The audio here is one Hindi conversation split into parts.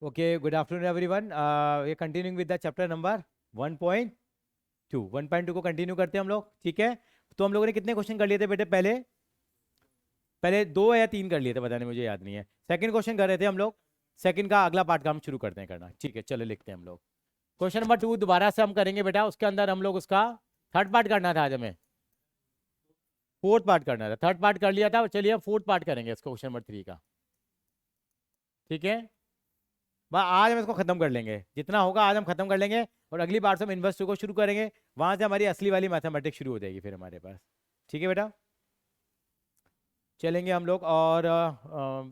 Okay, good afternoon everyone. We're continuing with the chapter number 1.2. 1.2 को कंटिन्यू करते हैं हम लोग, ठीक है। तो हम लोगों ने कितने क्वेश्चन कर लिए थे बेटे? पहले पहले 2 या 3 कर लिए थे, पता नहीं, मुझे याद नहीं है। सेकंड क्वेश्चन कर रहे थे हम लोग। सेकंड का अगला पार्ट का हम शुरू करते हैं करना, ठीक है। चलो लिखते हैं हम लोग। क्वेश्चन नंबर 2 दोबारा से हम करेंगे बेटा। उसके अंदर हम लोग उसका थर्ड पार्ट करना था आज हमें, फोर्थ पार्ट करना था। थर्ड पार्ट कर लिया था, चलिए हम फोर्थ पार्ट करेंगे इसको, क्वेश्चन नंबर 3 का, ठीक है। आज हम इसको खत्म कर लेंगे, जितना होगा आज हम खत्म कर लेंगे, और अगली बार से हम इन्वर्स को शुरू करेंगे। वहां से हमारी असली वाली मैथमेटिक्स शुरू हो जाएगी फिर हमारे पास, ठीक है बेटा। चलेंगे हम लोग, और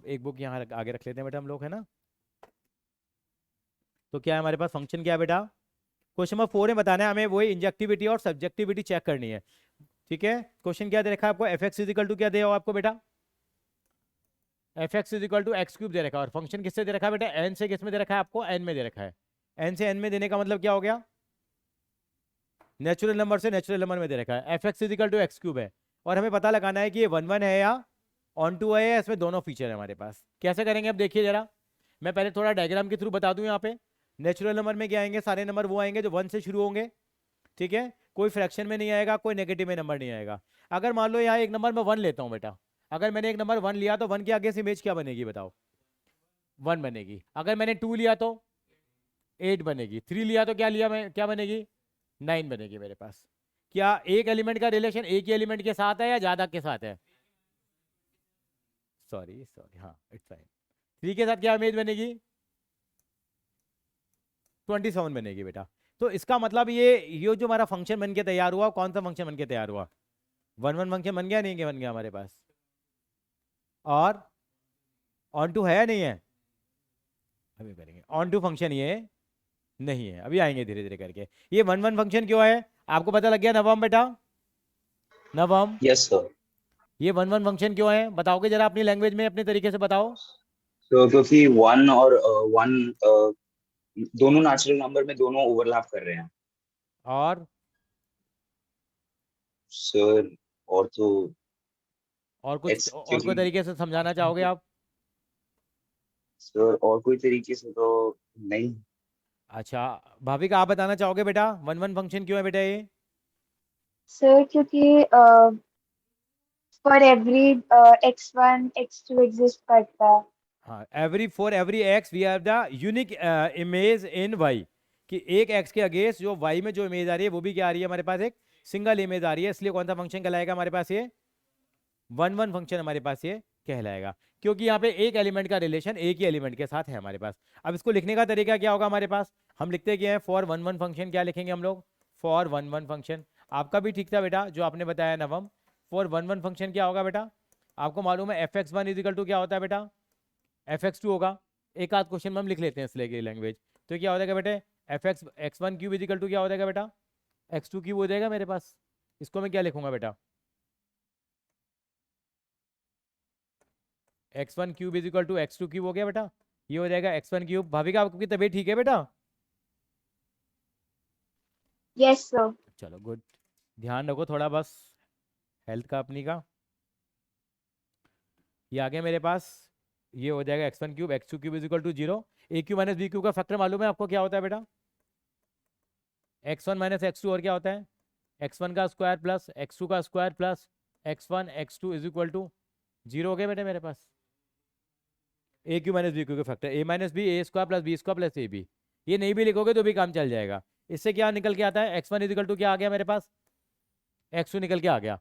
एक बुक यहाँ आगे रख लेते हैं बेटा हम लोग, है ना। तो क्या है हमारे पास, फंक्शन क्या है बेटा? क्वेश्चन नंबर 4 में बताना है हमें, वही इंजेक्टिविटी और सब्जेक्टिविटी चेक करनी है, ठीक है। क्वेश्चन क्या दे रखा है आपको? एफ एक्स इजिकल टू क्या दे आपको बेटा? F X is equal to X cube दे रखा है। और फंक्शन किससे दे रखा है बेटा? एन से। किस में दे रखा है आपको? एन में दे रखा है। एन से एन में देने का मतलब क्या हो गया? नेचुरल नंबर से नेचुरल नंबर में दे रखा है। F X is equal to X cube है, और हमें पता लगाना है कि ये 1 1 है या ऑन टू है, या इसमें दोनों फीचर है हमारे पास। कैसे करेंगे अब देखिए जरा, मैं पहले थोड़ा डायग्राम के थ्रू बता दूं। यहाँ पे नेचुरल नंबर में क्या आएंगे? सारे नंबर वो आएंगे जो 1 से शुरू होंगे, ठीक है। कोई फ्रैक्शन में नहीं आएगा, कोई नेगेटिव में नंबर नहीं आएगा। अगर मान लो यहाँ एक नंबर मैं 1 लेता हूँ बेटा, अगर मैंने एक नंबर 1 लिया तो 1 के आगे से इमेज क्या बनेगी बताओ? 1 बनेगी। अगर मैंने 2 लिया तो 8 बनेगी। 3 लिया तो क्या लिया मैं, क्या बनेगी? 9 बनेगी मेरे पास। क्या एक एलिमेंट का रिलेशन एक ही एलिमेंट के साथ है या ज्यादा के साथ है? सॉरी सॉरी, हाँ इट्स फाइन। 3 के साथ क्या इमेज बनेगी? 27 बनेगी बेटा। तो इसका मतलब ये जो हमारा फंक्शन बन के तैयार हुआ, कौन सा फंक्शन बन के तैयार हुआ? 1 1 फंक्शन बन गया नहीं? क्या बन गया हमारे पास? और ऑन टू है या नहीं है? अभी करेंगे। ऑन टू फंक्शन ये नहीं है, अभी आएंगे धीरे धीरे करके। ये 1 1 फंक्शन क्यों है आपको पता लग गया नवम बेटा? नवम, यस सर। ये 1 1 फंक्शन क्यों है बताओगे जरा अपनी लैंग्वेज में, अपने तरीके से बताओ। तो क्योंकि वन और वन दोनों नेचुरल नंबर में दोनों ओवरलैप कर रहे हैं और सर। और तो और कुछ, एक्स और कोई क्योंकि तरीके से समझाना चाहोगे आप? सर और कोई तरीके से तो नहीं। अच्छा, भाभी का आप बताना चाहोगे बेटा 1 1 फंक्शन क्यों है बेटा ये? सर क्योंकि for every x1 x2 exist करता है। हाँ, for every X we have the unique image in Y, कि एक एक्स के अगेंस्ट जो वाई में जो इमेज आ रही है वो भी क्या आ रही है हमारे पास? एक सिंगल इमेज आ रही है। इसलिए कौन सा फंक्शन कहलाएगा हमारे पास? ये 1 1 फंक्शन हमारे पास ये कहलाएगा, क्योंकि यहाँ पे एक एलिमेंट का रिलेशन एक ही एलिमेंट के साथ है हमारे पास। अब इसको लिखने का तरीका क्या होगा हमारे पास? हम लिखते क्या है? फॉर 1 1 फंक्शन क्या लिखेंगे हम लोग? For 1 1 function. आपका भी ठीक था बेटा जो आपने बताया नवम। फॉर 1 1 फंक्शन क्या होगा बेटा? आपको मालूम है F X one is equal to क्या होता है बेटा? एफ एक्स टू होगा। एक आध क्वेश्चन में हम लिख लेते हैं इसलिए की लैंग्वेज। तो क्या हो जाएगा बेटे? F X X one cube is equal to क्या हो जाएगा बेटा? एक्स टू क्यूब हो जाएगा मेरे पास। इसको मैं क्या लिखूंगा बेटा? X one cube is equal to X two cube हो गया बेटा। ये हो जाएगा एक्स वन क्यूब। भाभी का आपकी तबीयत ठीक है बेटा? Yes sir. चलो गुड। ध्यान रखो थोड़ा बस हेल्थ का अपनी का। ये आ गया मेरे पास। ये हो जाएगा X one cube X two cube is equal to 0। A cube minus B cube का फैक्टर मालूम है आपको क्या होता है बेटा? X one minus X two, और क्या होता है? एक्स वन का स्क्वायर प्लस एक्स टू का square plus X one X two is equal to 0 हो गया बेटे मेरे पास। A cube minus B cube का factor A minus B, A square plus B square plus A B. ये नहीं भी लिखोगे तो भी काम चल जाएगा। इससे क्या निकल के आता है? एक्स वन इजिकल टू क्या आ गया मेरे पास? एक्स टू निकल के आ गया।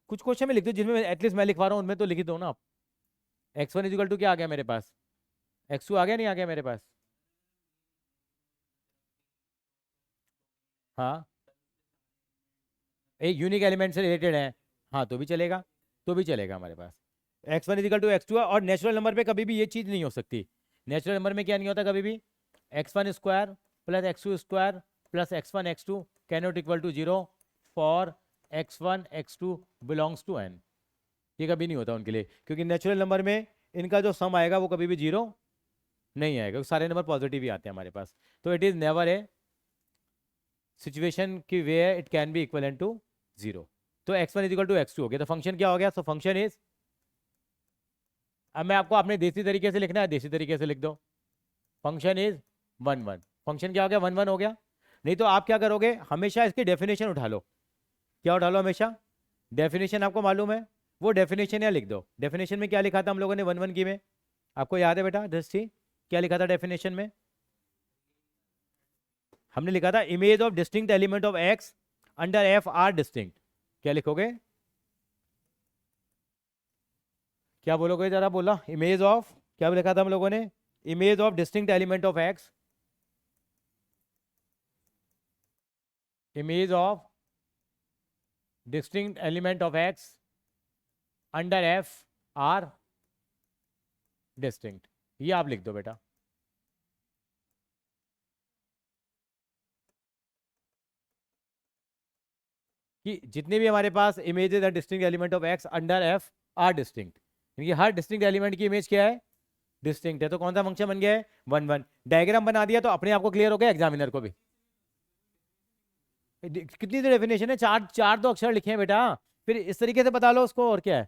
कुछ क्वेश्चन में लिख दो जिसमें एटलीस्ट मैं लिखवा रहा हूँ, उनमें तो लिख दो ना आप। एक्स वन इजिकल टू क्या आ गया मेरे पास? एक्स टू आ गया नहीं आ गया मेरे पास? हाँ, एक यूनिक एलिमेंट से रिलेटेड है, हाँ तो भी चलेगा, तो भी चलेगा हमारे पास। X one is equal to X two है, और नेचुरल नंबर पे कभी भी ये चीज़ नहीं हो सकती। नेचुरल नंबर में क्या नहीं होता कभी भी? X one square plus X two square plus X one X two can not equal to 0 for X one X two belongs to N. ये कभी नहीं होता उनके लिए, क्योंकि नेचुरल नंबर में इनका जो सम आएगा वो कभी भी 0 नहीं आएगा, सारे नंबर पॉजिटिव ही आते हैं हमारे पास। तो it is never a situation की way it can be equal to 0। तो X one is equal to X two हो गया, तो फंक्शन क्या हो गया? सो फंक्शन इज अब मैं आपको अपने देसी तरीके से लिखना है, देसी तरीके से लिख दो। Function is 1 1। फंक्शन क्या हो गया? 1 1 हो गया। नहीं तो आप क्या करोगे, हमेशा इसकी डेफिनेशन उठा लो। क्या उठा लो? हमेशा डेफिनेशन। आपको मालूम है वो डेफिनेशन, या लिख दो। डेफिनेशन में क्या लिखा था हम लोगों ने 1 1 की में? आपको याद है बेटा दृष्टि, क्या लिखा था डेफिनेशन में? हमने लिखा था image of distinct element of x under F R distinct. क्या लिखोगे? क्या बोलोगे जरा? बोला इमेज ऑफ, क्या लिखा था हम लोगों ने? Image of distinct element of x, image of distinct element of x under F R distinct. ये आप लिख दो बेटा। कि जितने भी हमारे पास इमेजेस है distinct element of x under F R distinct, यानी हर डिस्टिंक्ट एलिमेंट की इमेज क्या है? डिस्टिंक्ट है। तो कौन सा फंक्शन बन गया है? 1 1। डायग्राम बना दिया तो अपने आप को क्लियर हो गया, एग्जामिनर को भी। कितनी डेफिनेशन है? चार चार तो अक्षर लिखे हैं बेटा, फिर इस तरीके से बता लो उसको, और क्या है।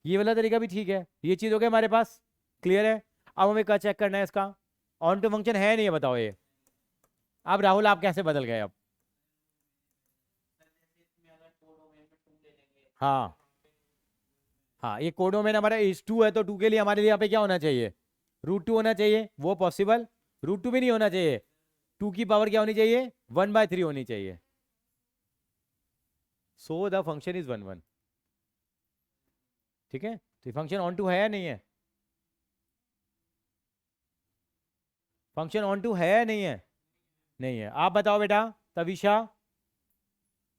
ये वाला तरीका भी ठीक है। ये चीज हो गया हमारे पास, क्लियर है। अब हमें क्या चेक करना है इसका? ऑन टू फंक्शन है नहीं है, बताओ ये। अब राहुल आप कैसे बदल गए अब? हाँ हाँ, ये कोडोमेन हमारा इज 2 है, तो 2 के लिए हमारे लिए यहाँ पे क्या होना चाहिए? √2 होना चाहिए। वो पॉसिबल √2 भी नहीं होना चाहिए। 2 की पावर क्या होनी चाहिए? 1/3 होनी चाहिए। So the function is 1 1। ठीक है, तो फंक्शन ऑन टू है या नहीं है? फंक्शन ऑन टू है या नहीं है? नहीं है। आप बताओ बेटा तविशा,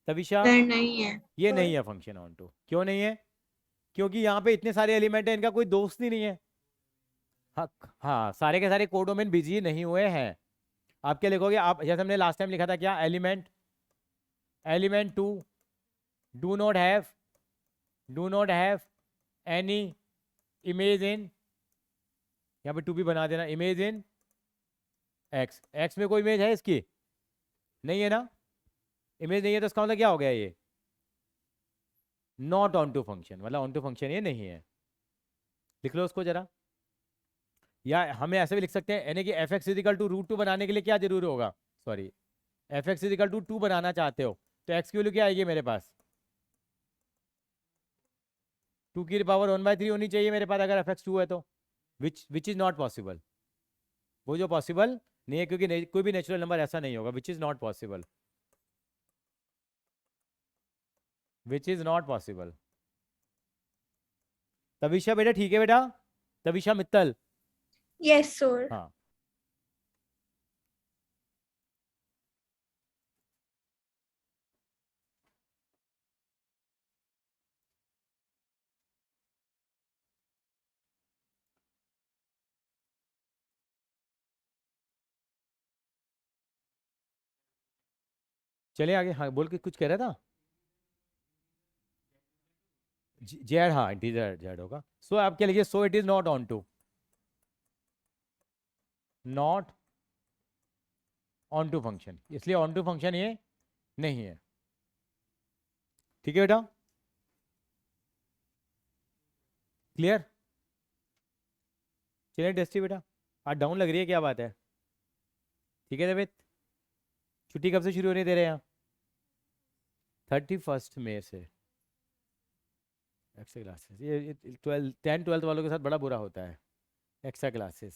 तविशा। नहीं है। ये नहीं है फंक्शन ऑन टू। क्यों नहीं है? क्योंकि यहाँ पे इतने सारे एलिमेंट हैं, इनका कोई दोस्त ही नहीं है। हाँ हाँ, सारे के सारे कोडोमेन बिजी नहीं हुए हैं। आप क्या लिखोगे? आप जैसे हमने लास्ट टाइम लिखा था, क्या? Element, element 2 do not have any image इन, यहाँ पे 2 भी बना देना, इमेज इन एक्स। एक्स में कोई इमेज है इसकी? नहीं है ना। इमेज नहीं है तो इसका मतलब क्या हो गया? ये नॉट ऑन टू फंक्शन, मतलब ऑन टू फंक्शन ये नहीं है। लिख लो उसको जरा। या हमें ऐसे भी लिख सकते हैं, यानी कि एफ एक्स इजिकल टू √2 बनाने के लिए क्या जरूरी होगा? Sorry, F X is equal to 2 बनाना चाहते हो तो एक्स की वैल्यू क्या आएगी मेरे पास? 2 की पावर 1/3 होनी चाहिए मेरे पास, अगर एफ एक्स 2 है तो। विच इज नॉट पॉसिबल। वो जो पॉसिबल नहीं है, क्योंकि कोई भी नेचुरल नंबर ऐसा नहीं होगा। Which is not possible, which is not possible. Tavisha बेटा, ठीक है बेटा? तविशा मित्तल। Yes sir. हाँ, चलिए आगे। हाँ बोल के कुछ कह रहा था। जेड, हाँ इंटीजर जेड होगा। सो आप क्या लिखिए? So it is not onto, not onto function, इसलिए ऑन टू फंक्शन ये नहीं है। ठीक है बेटा, क्लियर? चलिए टेस्टी बेटा, आज डाउन लग रही है, क्या बात है? ठीक है देवित, छुट्टी कब से शुरू होने दे रहे हैं यहाँ? 31 मई से। एक्स्ट्रा क्लासेस ये 10-12 वालों के साथ बड़ा बुरा होता है, एक्स्ट्रा क्लासेस।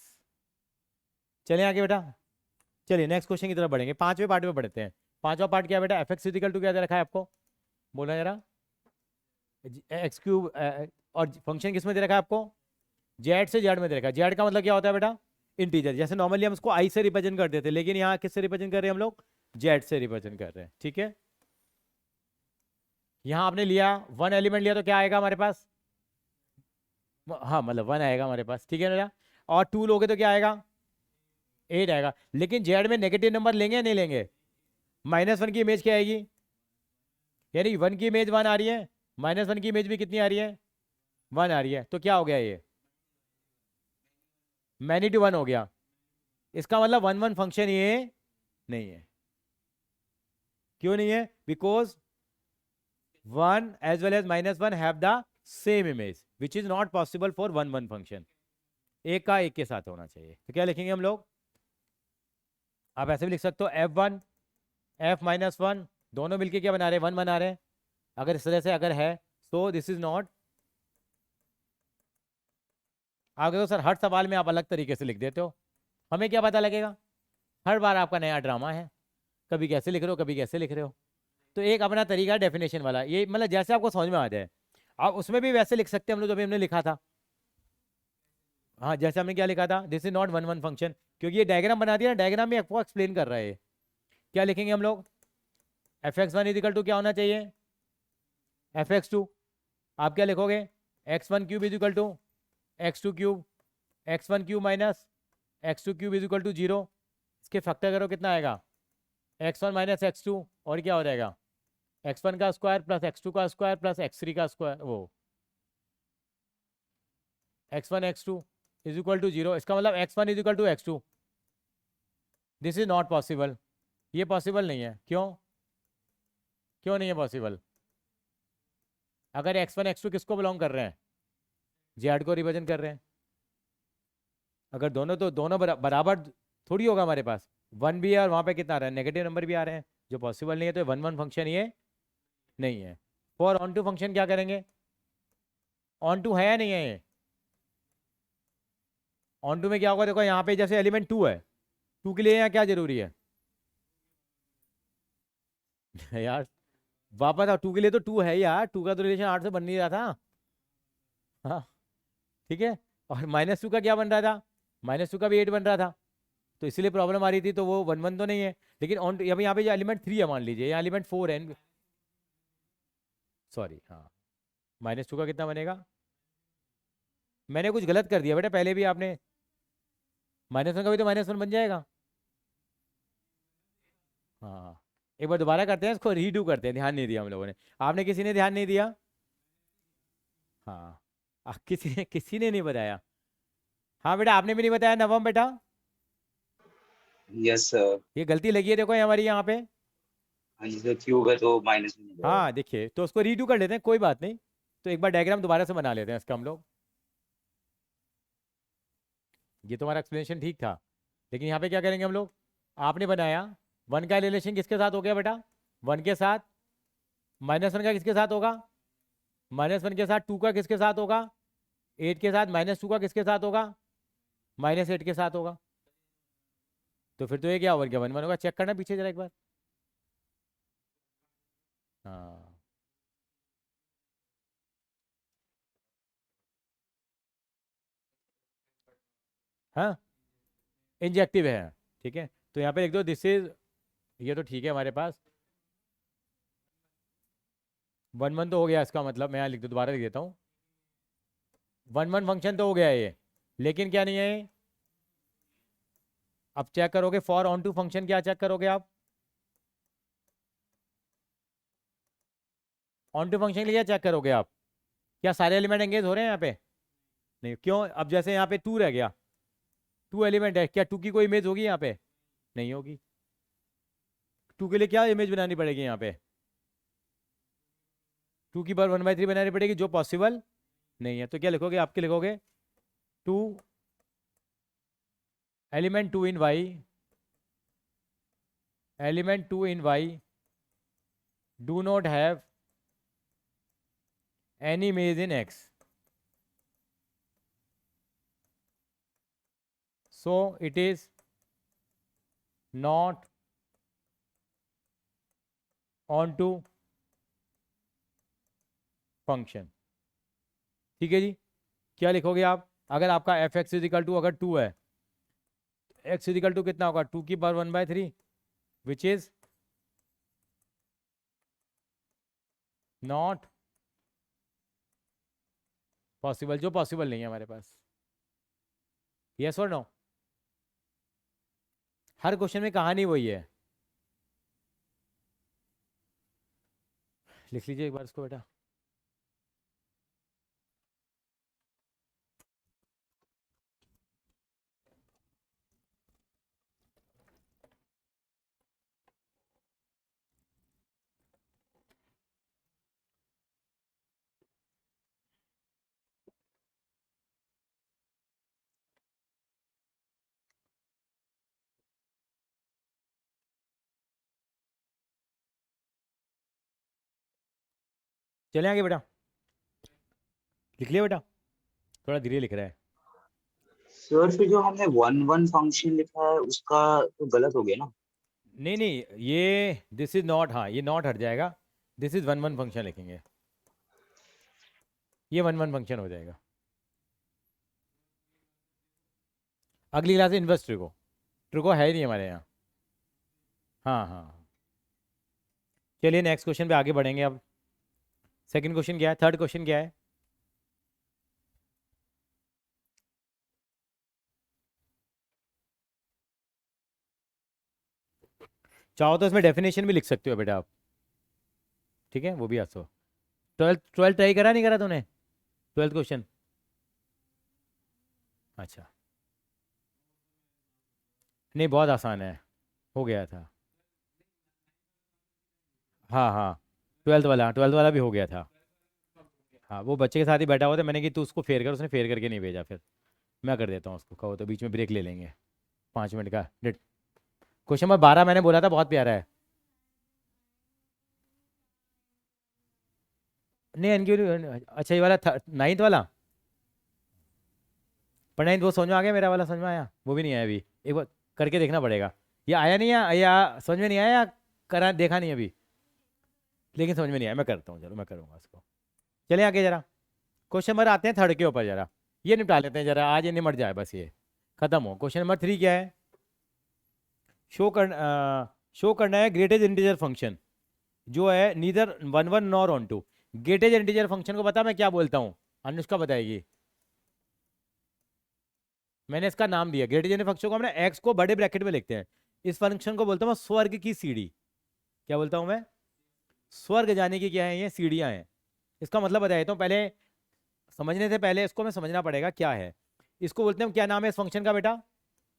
चलिए आगे बेटा, चलिए नेक्स्ट क्वेश्चन की तरफ बढ़ेंगे। 5वें पार्ट में बढ़ते हैं। 5वां पार्ट क्या है बेटा? एफ एक्स इजिकल टू क्या दे रखा है आपको? बोलना जरा। एक्स क्यूब, और फंक्शन किस में दे रखा है आपको? जेड से जेड में दे रखा है। जेड का मतलब क्या होता है बेटा? इंटीजर। जैसे नॉर्मली हम उसको आई से रिप्रेजेंट करते थे, लेकिन यहाँ किससे रिप्रेजेंट कर रहे हैं हम लोग? जेड से रिप्रेजेंट कर रहे हैं। ठीक है, यहाँ आपने लिया 1 एलिमेंट लिया तो क्या आएगा हमारे पास? हाँ मतलब 1 आएगा हमारे पास। ठीक है ना? और 2 लोगे तो क्या आएगा? 8 आएगा। लेकिन जेड में नेगेटिव नंबर लेंगे या नहीं लेंगे? -1 की इमेज क्या आएगी? यानी 1 की इमेज 1 आ रही है, -1 की इमेज भी कितनी आ रही है? 1 आ रही है। तो क्या हो गया? ये मैनी टू 1 हो गया। इसका मतलब 1 1 फंक्शन ये नहीं है। क्यों नहीं है? Because 1 as well as -1 have the same image. Which is not possible for one one function. एक का एक के साथ होना चाहिए। तो क्या लिखेंगे हम लोग? आप ऐसे भी लिख सकते हो F1 F-1 दोनों मिलके क्या बना रहे हैं? 1 बना रहे हैं। अगर इस तरह से अगर है तो दिस इज नॉट। आप देखो सर, हर सवाल में आप अलग तरीके से लिख देते हो, हमें क्या पता लगेगा? हर बार आपका नया ड्रामा है, कभी कैसे लिख रहे हो कभी कैसे लिख रहे हो। तो एक अपना तरीका है डेफिनेशन वाला, ये मतलब जैसे आपको समझ में आ जाए। आप उसमें भी वैसे लिख सकते हैं हम लोग जो भी हमने लिखा था। हाँ, जैसे हमने क्या लिखा था, this is not one one function, क्योंकि ये डायग्राम बना दिया ना, डायग्राम में आपको एक्सप्लेन कर रहा है। क्या लिखेंगे हम लोग? Fx1 इजिकल टू क्या होना चाहिए? Fx2। आप क्या लिखोगे? x1 cube is equal to x2 cube, x1 cube minus x2 cube is equal to 0। इसके फैक्टर करो कितना आएगा? x1 माइनस x2 और क्या हो जाएगा? x1 का स्क्वायर प्लस x2 का स्क्वायर प्लस x3 का स्क्वायर, वो x1 x2 is equal to 0। इसका मतलब x1 is equal to x2। This is not possible, ये पॉसिबल नहीं है। क्यों? क्यों नहीं है पॉसिबल? अगर x1 x2 किसको बिलोंग कर रहे हैं? जेड को रिप्रेजेंट कर रहे हैं। अगर दोनों, तो दोनों बराबर थोड़ी होगा हमारे पास। 1 भी है और वहाँ पे कितना आ रहा है? नेगेटिव नंबर भी आ रहे हैं, जो पॉसिबल नहीं है। तो वन वन फंक्शन ये नहीं है। फॉर ऑन टू फंक्शन क्या करेंगे? ऑन टू है या नहीं है ये? ऑन टू में क्या होगा? देखो यहाँ पे जैसे एलिमेंट 2 है, 2 के लिए यहाँ क्या जरूरी है? यार वापस आओ, 2 के लिए तो 2 है यार, 2 का तो रिलेशन 8 से बन नहीं रहा था। हाँ ठीक है। और -2 का क्या बन रहा था? -2 का भी 8 बन रहा था, तो इसलिए प्रॉब्लम आ रही थी। तो वो वन वन तो नहीं है। लेकिन ऑन अभी यहाँ पे जो एलिमेंट 3 है, मान लीजिए यहाँ एलिमेंट 4 है, सॉरी हाँ, -2 का कितना बनेगा? मैंने कुछ गलत कर दिया बेटा, पहले भी आपने -1 का भी तो -1 बन जाएगा। हाँ, एक बार दोबारा करते हैं इसको, रीडू करते हैं। ध्यान नहीं दिया हम लोगों ने, आपने किसी ने ध्यान नहीं दिया। हाँ, किसी ने नहीं बताया। हाँ बेटा, आपने भी नहीं बताया नवम बेटा। Yes sir. ये गलती लगी है देखो ये हमारी यहाँ पे। हाँ जी सर, क्यूब है तो माइनस में हो जाएगा। हाँ देखिए, तो उसको रीडू कर लेते हैं, कोई बात नहीं। तो एक बार डायग्राम दोबारा से बना लेते हैं इसका हम लोग। ये तो हमारा एक्सप्लेनेशन ठीक था, लेकिन यहाँ पे क्या करेंगे हम लोग? आपने बनाया 1 का रिलेशन किसके साथ हो गया बेटा? 1 के साथ। -1 का किसके साथ होगा? -1 के साथ। 2 का किसके साथ होगा? 8 के साथ। -2 का किसके साथ होगा? -8 के साथ होगा। तो फिर तो ये क्या होगा? 1 1 होगा। चेक करना पीछे जरा एक बार। हाँ हाँ, इंजेक्टिव है, ठीक है। तो यहाँ पे लिख दो दिस इज, ये तो ठीक है हमारे पास। 1 1 तो हो गया, इसका मतलब मैं यहाँ लिख दो, दोबारा लिख देता हूँ। 1 1 फंक्शन तो हो गया ये, लेकिन क्या नहीं है ये? अब चेक करोगे फॉर ऑन टू फंक्शन, क्या चेक करोगे आप? ऑन टू फंक्शन के लिए क्या चेक करोगे आप? क्या सारे एलिमेंट एंगेज हो रहे हैं यहाँ पे? नहीं। क्यों? अब जैसे यहाँ पे 2 रह गया, 2 एलिमेंट है, क्या 2 की कोई इमेज होगी यहाँ पे? नहीं होगी। 2 के लिए क्या इमेज बनानी पड़ेगी यहाँ पे? 2 की पावर 1/3 बनानी पड़ेगी, जो पॉसिबल नहीं है। तो क्या लिखोगे? आपके लिखोगे 2 element 2 in Y, element 2 in Y do not have any image in X, so it is not onto function। ठीक है जी। क्या लिखोगे आप? अगर आपका एफ एक्स इजिकल टू अगर 2 है, एक्स इजिकल टू कितना होगा? 2 की power 1/3 which is not possible, जो पॉसिबल नहीं है हमारे पास। यस और नो? हर क्वेश्चन में कहानी वही है। लिख लीजिए एक बार इसको बेटा। चले आगे बेटा, लिख लिया बेटा, थोड़ा धीरे लिख रहा है। सर फिर जो हमने 1 1 फंक्शन लिखा है उसका तो गलत हो गया ना। नहीं नहीं, ये दिस इज नॉट, हाँ ये नॉट हट जाएगा, दिस इज 1 1 फंक्शन लिखेंगे, ये 1 1 फंक्शन हो जाएगा। अगली क्लास में इन्वर्स ट्रिको, ट्रिको है ही नहीं हमारे यहाँ। हाँ हाँ हाँ। चलिए नेक्स्ट क्वेश्चन पे आगे बढ़ेंगे अब। सेकंड क्वेश्चन क्या है, थर्ड क्वेश्चन क्या है? चाहो तो इसमें डेफिनेशन भी लिख सकते हो बेटा आप, ठीक है, वो भी आसो। ट्वेल्थ ट्राई करा नहीं करा तूने, ट्वेल्थ क्वेश्चन? अच्छा, नहीं बहुत आसान है, हो गया था। हाँ हाँ, ट्वेल्थ वाला भी हो गया था। हाँ वो बच्चे के साथ ही बैठा हुआ था, मैंने कि तू उसको फेयर कर, उसने फेयर करके नहीं भेजा, फिर मैं कर देता हूँ उसको, कहो तो बीच में ब्रेक ले लेंगे 5 मिनट का। क्वेश्चन नंबर 12 मैंने बोला था बहुत प्यारा है। नहीं अच्छा ये वाला 9th वाला, पर 9th वो समझ में आ गया, मेरा वाला समझ में आया? वो भी नहीं आया अभी, एक बार करके देखना पड़ेगा। ये आया नहीं है या समझ में नहीं आया, या करा देखा नहीं अभी, लेकिन समझ में नहीं आया, मैं करता हूँ, चलो मैं करूँगा उसको। चले आगे जरा, क्वेश्चन नंबर आते हैं थर्ड के ऊपर, जरा ये निपटा लेते हैं जरा, आज ये निमट जाए बस, ये खत्म हो। क्वेश्चन नंबर 3 क्या है? शो करना है ग्रेटेस्ट इंटीजर फंक्शन जो है neither 1 1 nor on 2। Greatest integer function को पता मैं क्या बोलता हूँ? अनुष्का बताएगी। मैंने इसका नाम दिया ग्रेटेस्ट इंटीजर फंक्शन को, हमने एक्स को बड़े ब्रैकेट में लिखते हैं, इस फंक्शन को बोलता हूँ स्वर्ग की सीढ़ी। क्या बोलता हूँ मैं? स्वर्ग जाने की क्या है, ये सीढ़ियाँ हैं। इसका मतलब बता देता हूँ, पहले समझने से पहले इसको मैं समझना पड़ेगा क्या है। इसको बोलते हैं, क्या नाम है इस फंक्शन का बेटा?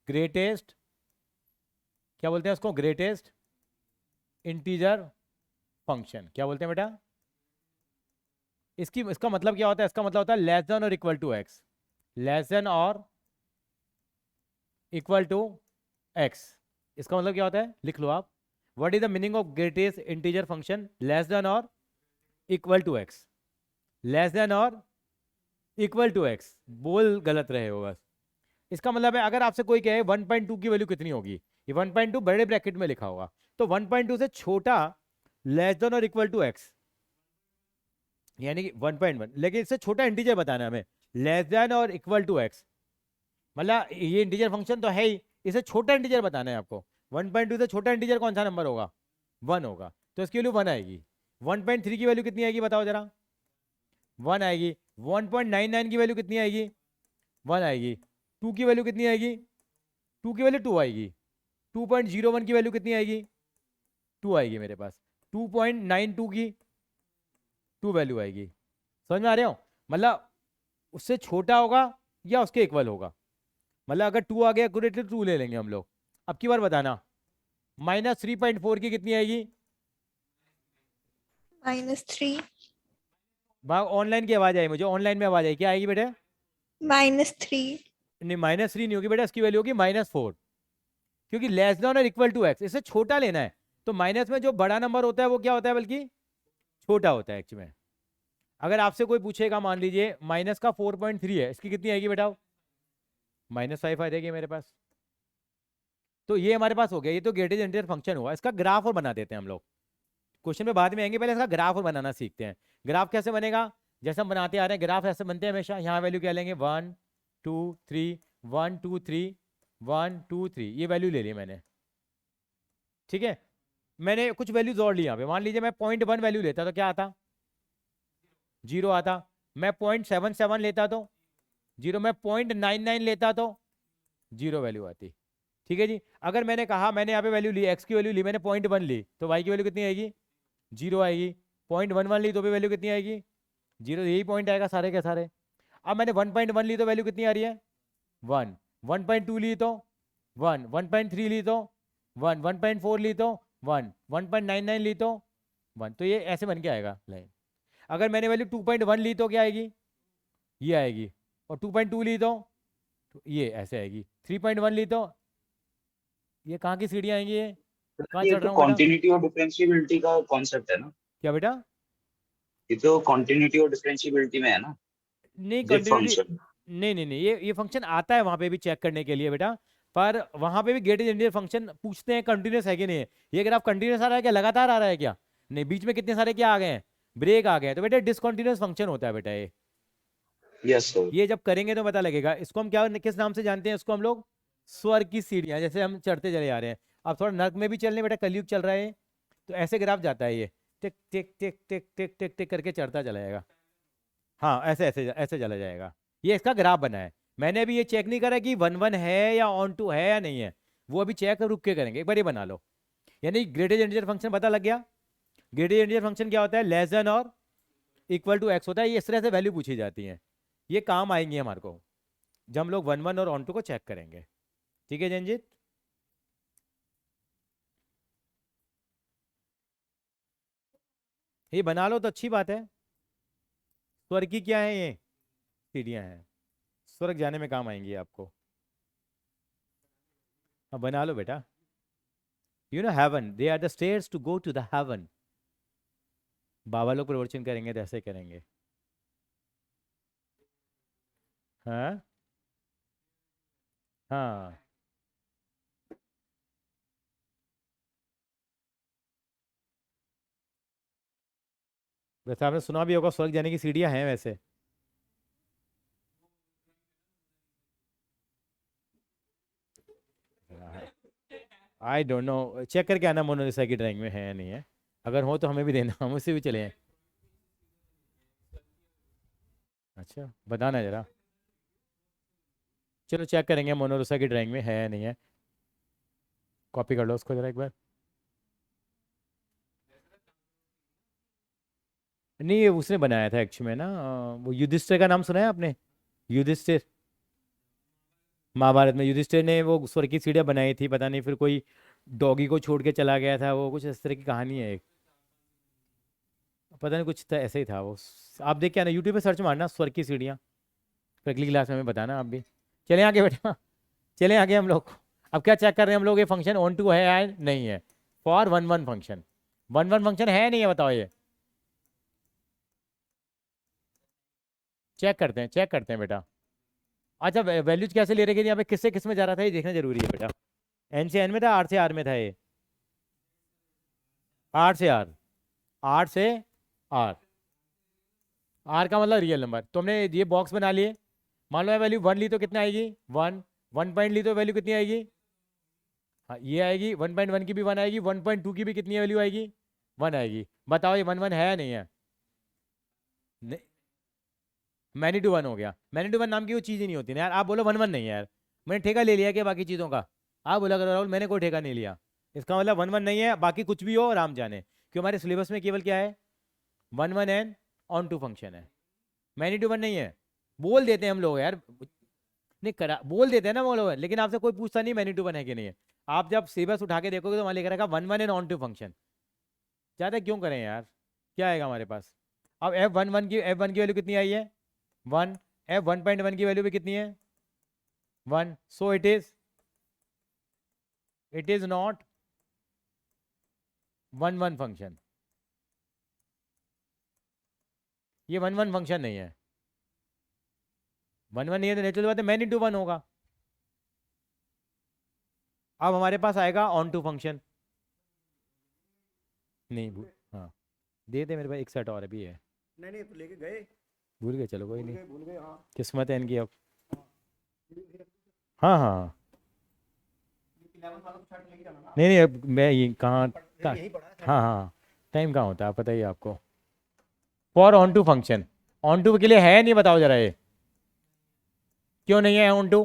ग्रेटेस्ट, क्या बोलते हैं उसको? Greatest integer function. क्या बोलते हैं बेटा? इसका मतलब क्या होता है? इसका मतलब होता है लेस देन और equal to X, less than और इक्वल टू एक्स। इसका मतलब क्या होता है, लिख लो आप। What is the meaning of greatest integer function? Less than और equal to X, less than और इक्वल टू एक्स। बोल गलत रहे हो बस। इसका मतलब है अगर आपसे कोई कहे 1.2 की वैल्यू कितनी होगी, ये 1.2 बड़े ब्रैकेट में लिखा होगा, तो 1.2 से छोटा लेस देन और इक्वल टू एक्स, यानी कि 1.1, लेकिन इससे छोटा इंटीजर बताना है हमें, लेस देन और इक्वल टू एक्स। मतलब ये इंटीजर फंक्शन तो है ही, इसे छोटा इंटीजर बताना है आपको। 1.2 से छोटा इंटीजर कौन सा नंबर होगा? 1 होगा, तो इसकी वैल्यू 1 आएगी। 1.3 की वैल्यू कितनी आएगी बताओ जरा? 1 आएगी। 1.99 की वैल्यू कितनी आएगी? 1 आएगी। 2 की वैल्यू कितनी आएगी? 2 की वैल्यू 2 आएगी। 2.01 की वैल्यू कितनी आएगी? 2 आएगी मेरे पास। 2.92 की 2 वैल्यू आएगी। समझ में आ रहे हो? मतलब उससे छोटा होगा या उसके इक्वल होगा। मतलब अगर 2 आ गया एक्यूरेटली 2 ले लेंगे हम लोग। अब की बार बताना, -3.4 की कितनी आएगी? -3 ऑनलाइन की आवाज आई मुझे, ऑनलाइन में आवाज आई, क्या आएगी बेटे? -3 नहीं -3 नहीं होगी बेटा, इसकी वैल्यू होगी -4, क्योंकि लेस देन और इक्वल टू एक्स, इससे छोटा लेना है। तो माइनस में जो बड़ा नंबर होता है वो क्या होता है, बल्कि छोटा होता है एक्चुअली में। अगर आपसे कोई पूछेगा, मान लीजिए माइनस का 4.3 है, इसकी कितनी आएगी बेटा? -5 आ जाएगी मेरे पास। तो ये हमारे पास हो गया, ये तो ग्रेटेस्ट इंटीजर फंक्शन हुआ। इसका ग्राफ और बना देते हैं हम लोग, क्वेश्चन में बाद में आएंगे, पहले इसका ग्राफ और बनाना सीखते हैं। ग्राफ कैसे बनेगा? जैसे हम बनाते आ रहे हैं, ग्राफ ऐसे बनते हैं हमेशा। यहाँ वैल्यू क्या लेंगे? 1 2 3, 1 2 3, 1 2 3, ये वैल्यू ले ली मैंने, ठीक है। मैंने कुछ वैल्यूज और ली यहाँ पे, मान लीजिए मैं 0.1 वैल्यू लेता तो क्या आता? 0 आता। मैं 0.77 लेता तो 0, मैं 0.99 लेता तो 0 वैल्यू आती, ठीक है जी। अगर मैंने कहा, मैंने यहाँ पे वैल्यू ली, एक्स की वैल्यू ली मैंने 0.1 ली, तो वाई की वैल्यू कितनी आएगी? 0 आएगी। 0.11 ली तो भी वैल्यू कितनी आएगी? 0, यही पॉइंट आएगा सारे के सारे। अब मैंने 1.1 ली तो वैल्यू कितनी आ रही है? 1। 1.2 ली तो 1, 1.3 ली तो 1, 1.4 ली तो 1, 1.99 ली तो 1। तो ये ऐसे बन के आएगा लाइन। अगर मैंने वैल्यू 2.1 ली तो क्या आएगी? ये आएगी। और 2.2 ली तो ये ऐसे आएगी। 3.1 ली तो ये कहाँ की सीढ़ियाँ आएंगी? ये कहाँ ये चढ़ तो रहा हूँ बेटा? कॉन्टिन्यूटी और डिफरेंशिएबिलिटी का कॉन्सेप्ट है ना। क्या बेटा? ये तो कंटिन्यूटी और डिफरेंशिएबिलिटी में है ना, नहीं जिप कंटिन्यूटी, फंक्शन। नहीं ये फंक्शन आता है वहां पे भी चेक करने के लिए बेटा, पर वहां पे भी गेट इंडियर फंक्शन पूछते हैं कंटिन्यूस है कि नहीं है। ये ग्राफ कंटिन्यूस आ रहा है क्या, लगातार आ रहा है क्या, नहीं बीच में कितने सारे क्या आ गए हैं, ब्रेक आ गए हैं, तो बेटा डिसकंटिन्यूस फंक्शन होता है बेटा ये। Yes sir. ये जब करेंगे तो पता लगेगा। इसको हम क्या किस नाम से जानते हैं, इसको हम लोग स्वर्ग की सीढ़ियां, जैसे हम चढ़ते चले जा रहे हैं। अब थोड़ा नर्क में भी चलने बेटा, कलयुग चल रहा है, तो ऐसे ग्राफ जाता है ये, टिक टिक टिक टिक टिक टिक टिक करके चढ़ता चला जाएगा। हाँ ऐसे ऐसे ऐसे चला जाएगा। ये इसका ग्राफ बना है। मैंने अभी ये चेक नहीं करा कि 1 1 है या ऑन टू है या नहीं है, वो अभी चेक रुक के करेंगे। एक बार ये बना लो, यानी ग्रेटेस्ट इंटीजर फंक्शन पता लग गया। ग्रेटेस्ट इंटीजर फंक्शन क्या होता है, लेस देन और इक्वल टू एक्स होता है। ये इस तरह से वैल्यू पूछी जाती है, ये काम आएंगी हमारे को जब हम लोग 1 1 और ऑन टू को चेक करेंगे। ठीक है जंजीत, ये बना लो तो अच्छी बात है। स्वर्ग की क्या है, ये सीढ़ियां हैं, स्वर्ग जाने में काम आएंगी आपको। अब बना लो बेटा। You know heaven, they are the stairs to go to the heaven. बाबा लोग प्रवचन करेंगे तो ऐसे करेंगे। हाँ हाँ, वैसे आपने सुना भी होगा स्वर्ग जाने की सीढ़ियां हैं वैसे। आई डोंट नो, चेक करके आना मोनालिसा की ड्राइंग में है या नहीं है, अगर हो तो हमें भी देना, हम उससे भी चले हैं। अच्छा बताना जरा, चलो चेक करेंगे मोनालिसा की ड्राइंग में है या नहीं है। कॉपी कर लो उसको जरा एक बार। नहीं ये उसने बनाया था एक्चुअली में ना, वो युधिष्ठिर का नाम सुना है आपने, युधिष्ठिर। महाभारत में युधिष्ठिर ने वो स्वर्ग की सीढ़ियाँ बनाई थी, पता नहीं फिर कोई डॉगी को छोड़ के चला गया था, वो कुछ इस तरह की कहानी है एक, पता नहीं कुछ था, ऐसे ही था वो। आप देख के आना, यूट्यूब पे सर्च मारना स्वर्ग की सीढ़ियाँ, फिर अगली क्लास में हमें बताना आप भी। चलें आगे बेटा, चलें आगे हम लोग। अब क्या चेक कर रहे हैं हम लोग, ये फंक्शन ऑन टू है या नहीं है फॉर 1 1 फंक्शन। 1 1 फंक्शन है नहीं है बताओ ये, चेक करते हैं बेटा। अच्छा वैल्यूज कैसे ले रखे थे यहाँ पे, किससे किस में जा रहा था ये देखना जरूरी है बेटा। एन से एन में था, आर से आर में था ये, आर से आर, आर से आर, आर का मतलब रियल नंबर। तो हमने ये बॉक्स बना लिए, मान लो वैल्यू 1 ली तो कितना आएगी 1, 1 पॉइंट ली तो वैल्यू कितनी आएगी, हाँ ये आएगी 1.1 की भी 1 आएगी, 1.2 की भी कितनी वैल्यू आएगी 1 आएगी। बताओ ये 1 1 है या नहीं है, नहीं मैनी टू 1 हो गया। मैनी टू 1 नाम की वो चीज़ ही नहीं होती ना यार, आप बोलो 1 1 नहीं है यार, मैंने ठेका ले लिया क्या बाकी चीज़ों का, आप बोला करो राहुल मैंने कोई ठेका नहीं लिया, इसका मतलब 1 1 नहीं है, बाकी कुछ भी हो राम जाने, क्यों हमारे सिलेबस में केवल क्या है 1 1 एंड ऑन टू फंक्शन है, मैनी टू 1 नहीं है। बोल देते हैं हम लोग यार, नहीं करा बोल देते हैं ना वो लोग, लेकिन आपसे कोई पूछता नहीं मैनी टू 1 है कि नहीं है। आप जब सिलेबस उठा के देखोगे तो वहाँ लिखा रहेगा 1 1 एंड ऑन टू फंक्शन। ज़्यादा क्यों करें यार, क्या आएगा हमारे पास। अब F1 की वैल्यू कितनी आई है 1, F1.1 की वैल्यू भी कितनी है 1, सो इट इज नॉट 1 1 फंक्शन, ये 1 1 फंक्शन नहीं है। 1 1 नहीं है तो नेचुरल बात है मैनी टू 1 होगा। अब हमारे पास आएगा ऑन टू फंक्शन, नहीं हाँ दे दे मेरे पास एक सेट और अभी है, नहीं तो लेके गए, भूल गए चलो कोई नहीं, भूल गए हाँ। किस्मत है इनकी अब। हाँ हाँ नहीं नहीं अब मैं ये कहाँ हाँ हाँ टाइम कहाँ होता है पता ही है आपको। For onto function, onto के लिए है नहीं बताओ जरा ये, क्यों नहीं है ऑन टू,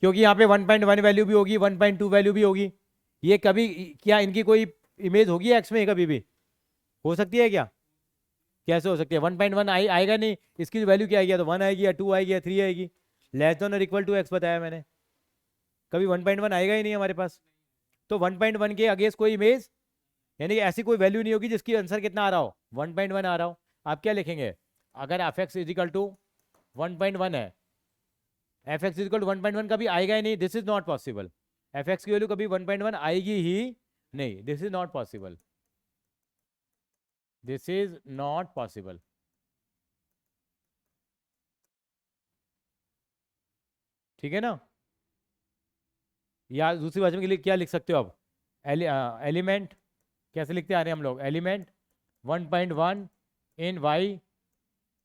क्योंकि यहाँ पे 1.1 वैल्यू भी होगी 1.2 वैल्यू भी होगी। ये कभी क्या इनकी कोई इमेज होगी एक्स में, कभी भी हो सकती है क्या, कैसे हो सकती है 1.1 आएगा नहीं, इसकी वैल्यू क्या आएगी, या तो 1 आएगी या 2 आएगी या 3 आएगी, लेस देन और इक्वल टू एक्स बताया मैंने, कभी 1.1 आएगा ही नहीं हमारे पास। तो 1.1 के अगेंस्ट कोई इमेज, यानी कि ऐसी कोई वैल्यू नहीं होगी जिसकी आंसर कितना आ रहा हो 1.1 आ रहा हो। आप क्या लिखेंगे, अगर F X is equal to 1.1 है, F X is equal to 1.1 कभी आएगा ही नहीं, this is not possible. F X की वैल्यू कभी 1.1 आएगी ही नहीं, this is not possible. This is not possible. ठीक है ना? या दूसरी भाषा में के लिए क्या लिख सकते हो आप? एलिमेंट कैसे लिखते आ रहे हैं हम लोग? Element 1.1 in Y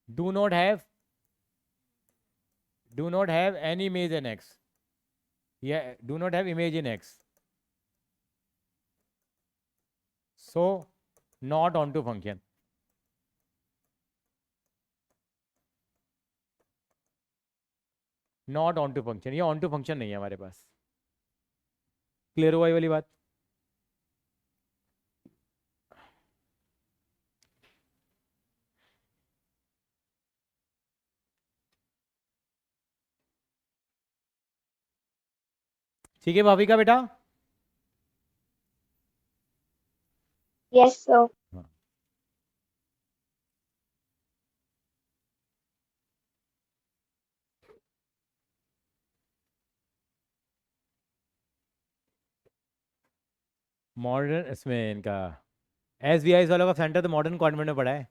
do not have any image in X, या do not have image in X, so not onto function. Not onto function, ये ऑन टू फंक्शन नहीं है हमारे पास। क्लियर हुआ ये वाली बात? ठीक है भाभी का बेटा? Yes, sir. मॉडर्न इसमें इनका SBI वालों का सेंटर तो मॉडर्न कॉन्वेंट में पड़ा है।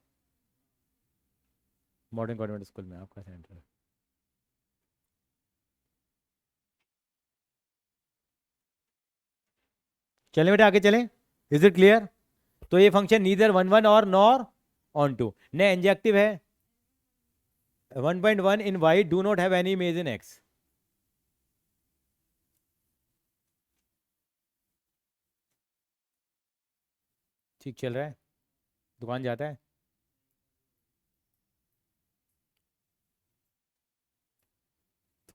मॉडर्न कॉन्वेंट स्कूल में आपका सेंटर। चलें बेटा आगे चलें। Is it clear? तो ये फंक्शन नीदर 1 1 और नॉर ऑन टू, ने इंजेक्टिव है 1.1 in Y do not have any image in X. ठीक चल रहा है? दुकान जाता है?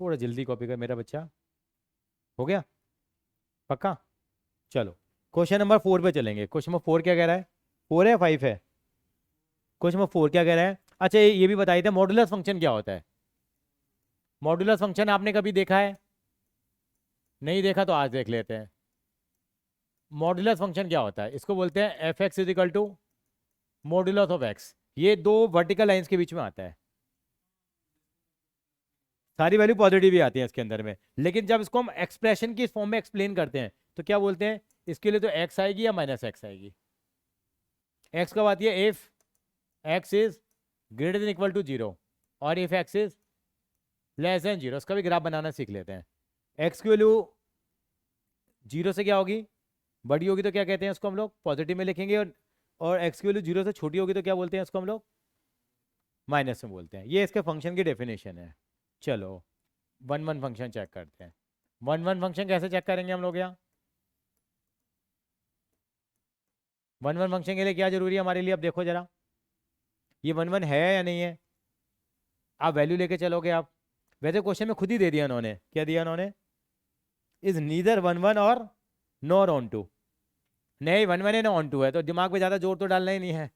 थोड़ा जल्दी कॉपी कर मेरा बच्चा। हो गया पक्का? चलो क्वेश्चन नंबर 4 पे चलेंगे। क्वेश्चन नंबर 4 क्या कह रहा है? 4 है 5 है? क्वेश्चन नंबर 4 क्या कह रहा है? अच्छा ये भी बताइए थे मॉडुलस फंक्शन क्या होता है? मॉडुलस फंक्शन आपने कभी देखा है? नहीं देखा तो आज देख लेते हैं। मॉडुलस फंक्शन क्या होता है? इसको बोलते हैं F X is equal to modulus of X. ये दो वर्टिकल लाइंस के बीच में आता है। सारी वैल्यू पॉजिटिव भी आती है इसके अंदर में, लेकिन जब इसको हम एक्सप्रेशन की फॉर्म में एक्सप्लेन करते हैं तो क्या बोलते हैं? इसके लिए तो एक्स आएगी या माइनस एक्स आएगी। एक्स कब आती है? If X is greater than equal to 0 और if X is less than 0। इसका भी ग्राफ बनाना सीख लेते हैं। एक्स की वैल्यू 0 से क्या होगी? बड़ी होगी तो क्या कहते हैं उसको हम लोग? पॉजिटिव में लिखेंगे। और एक्स की वैल्यू 0 से छोटी होगी तो क्या बोलते हैं उसको हम लोग? माइनस में बोलते हैं। ये इसके फंक्शन की डेफिनेशन है। चलो 1 1 फंक्शन चेक करते हैं। 1 1 फंक्शन कैसे चेक करेंगे हम लोग? यहाँ 1 1 फंक्शन के लिए क्या जरूरी है हमारे लिए? अब देखो जरा, ये 1 1 है या नहीं है? आप वैल्यू लेके चलोगे आप। वैसे क्वेश्चन में खुद ही दे दिया उन्होंने। क्या दिया उन्होंने? इज नीदर 1 1 और नॉर ऑन टू। नहीं 1 1 है ना ऑन टू है, तो दिमाग पे ज़्यादा जोर तो डालना ही नहीं है।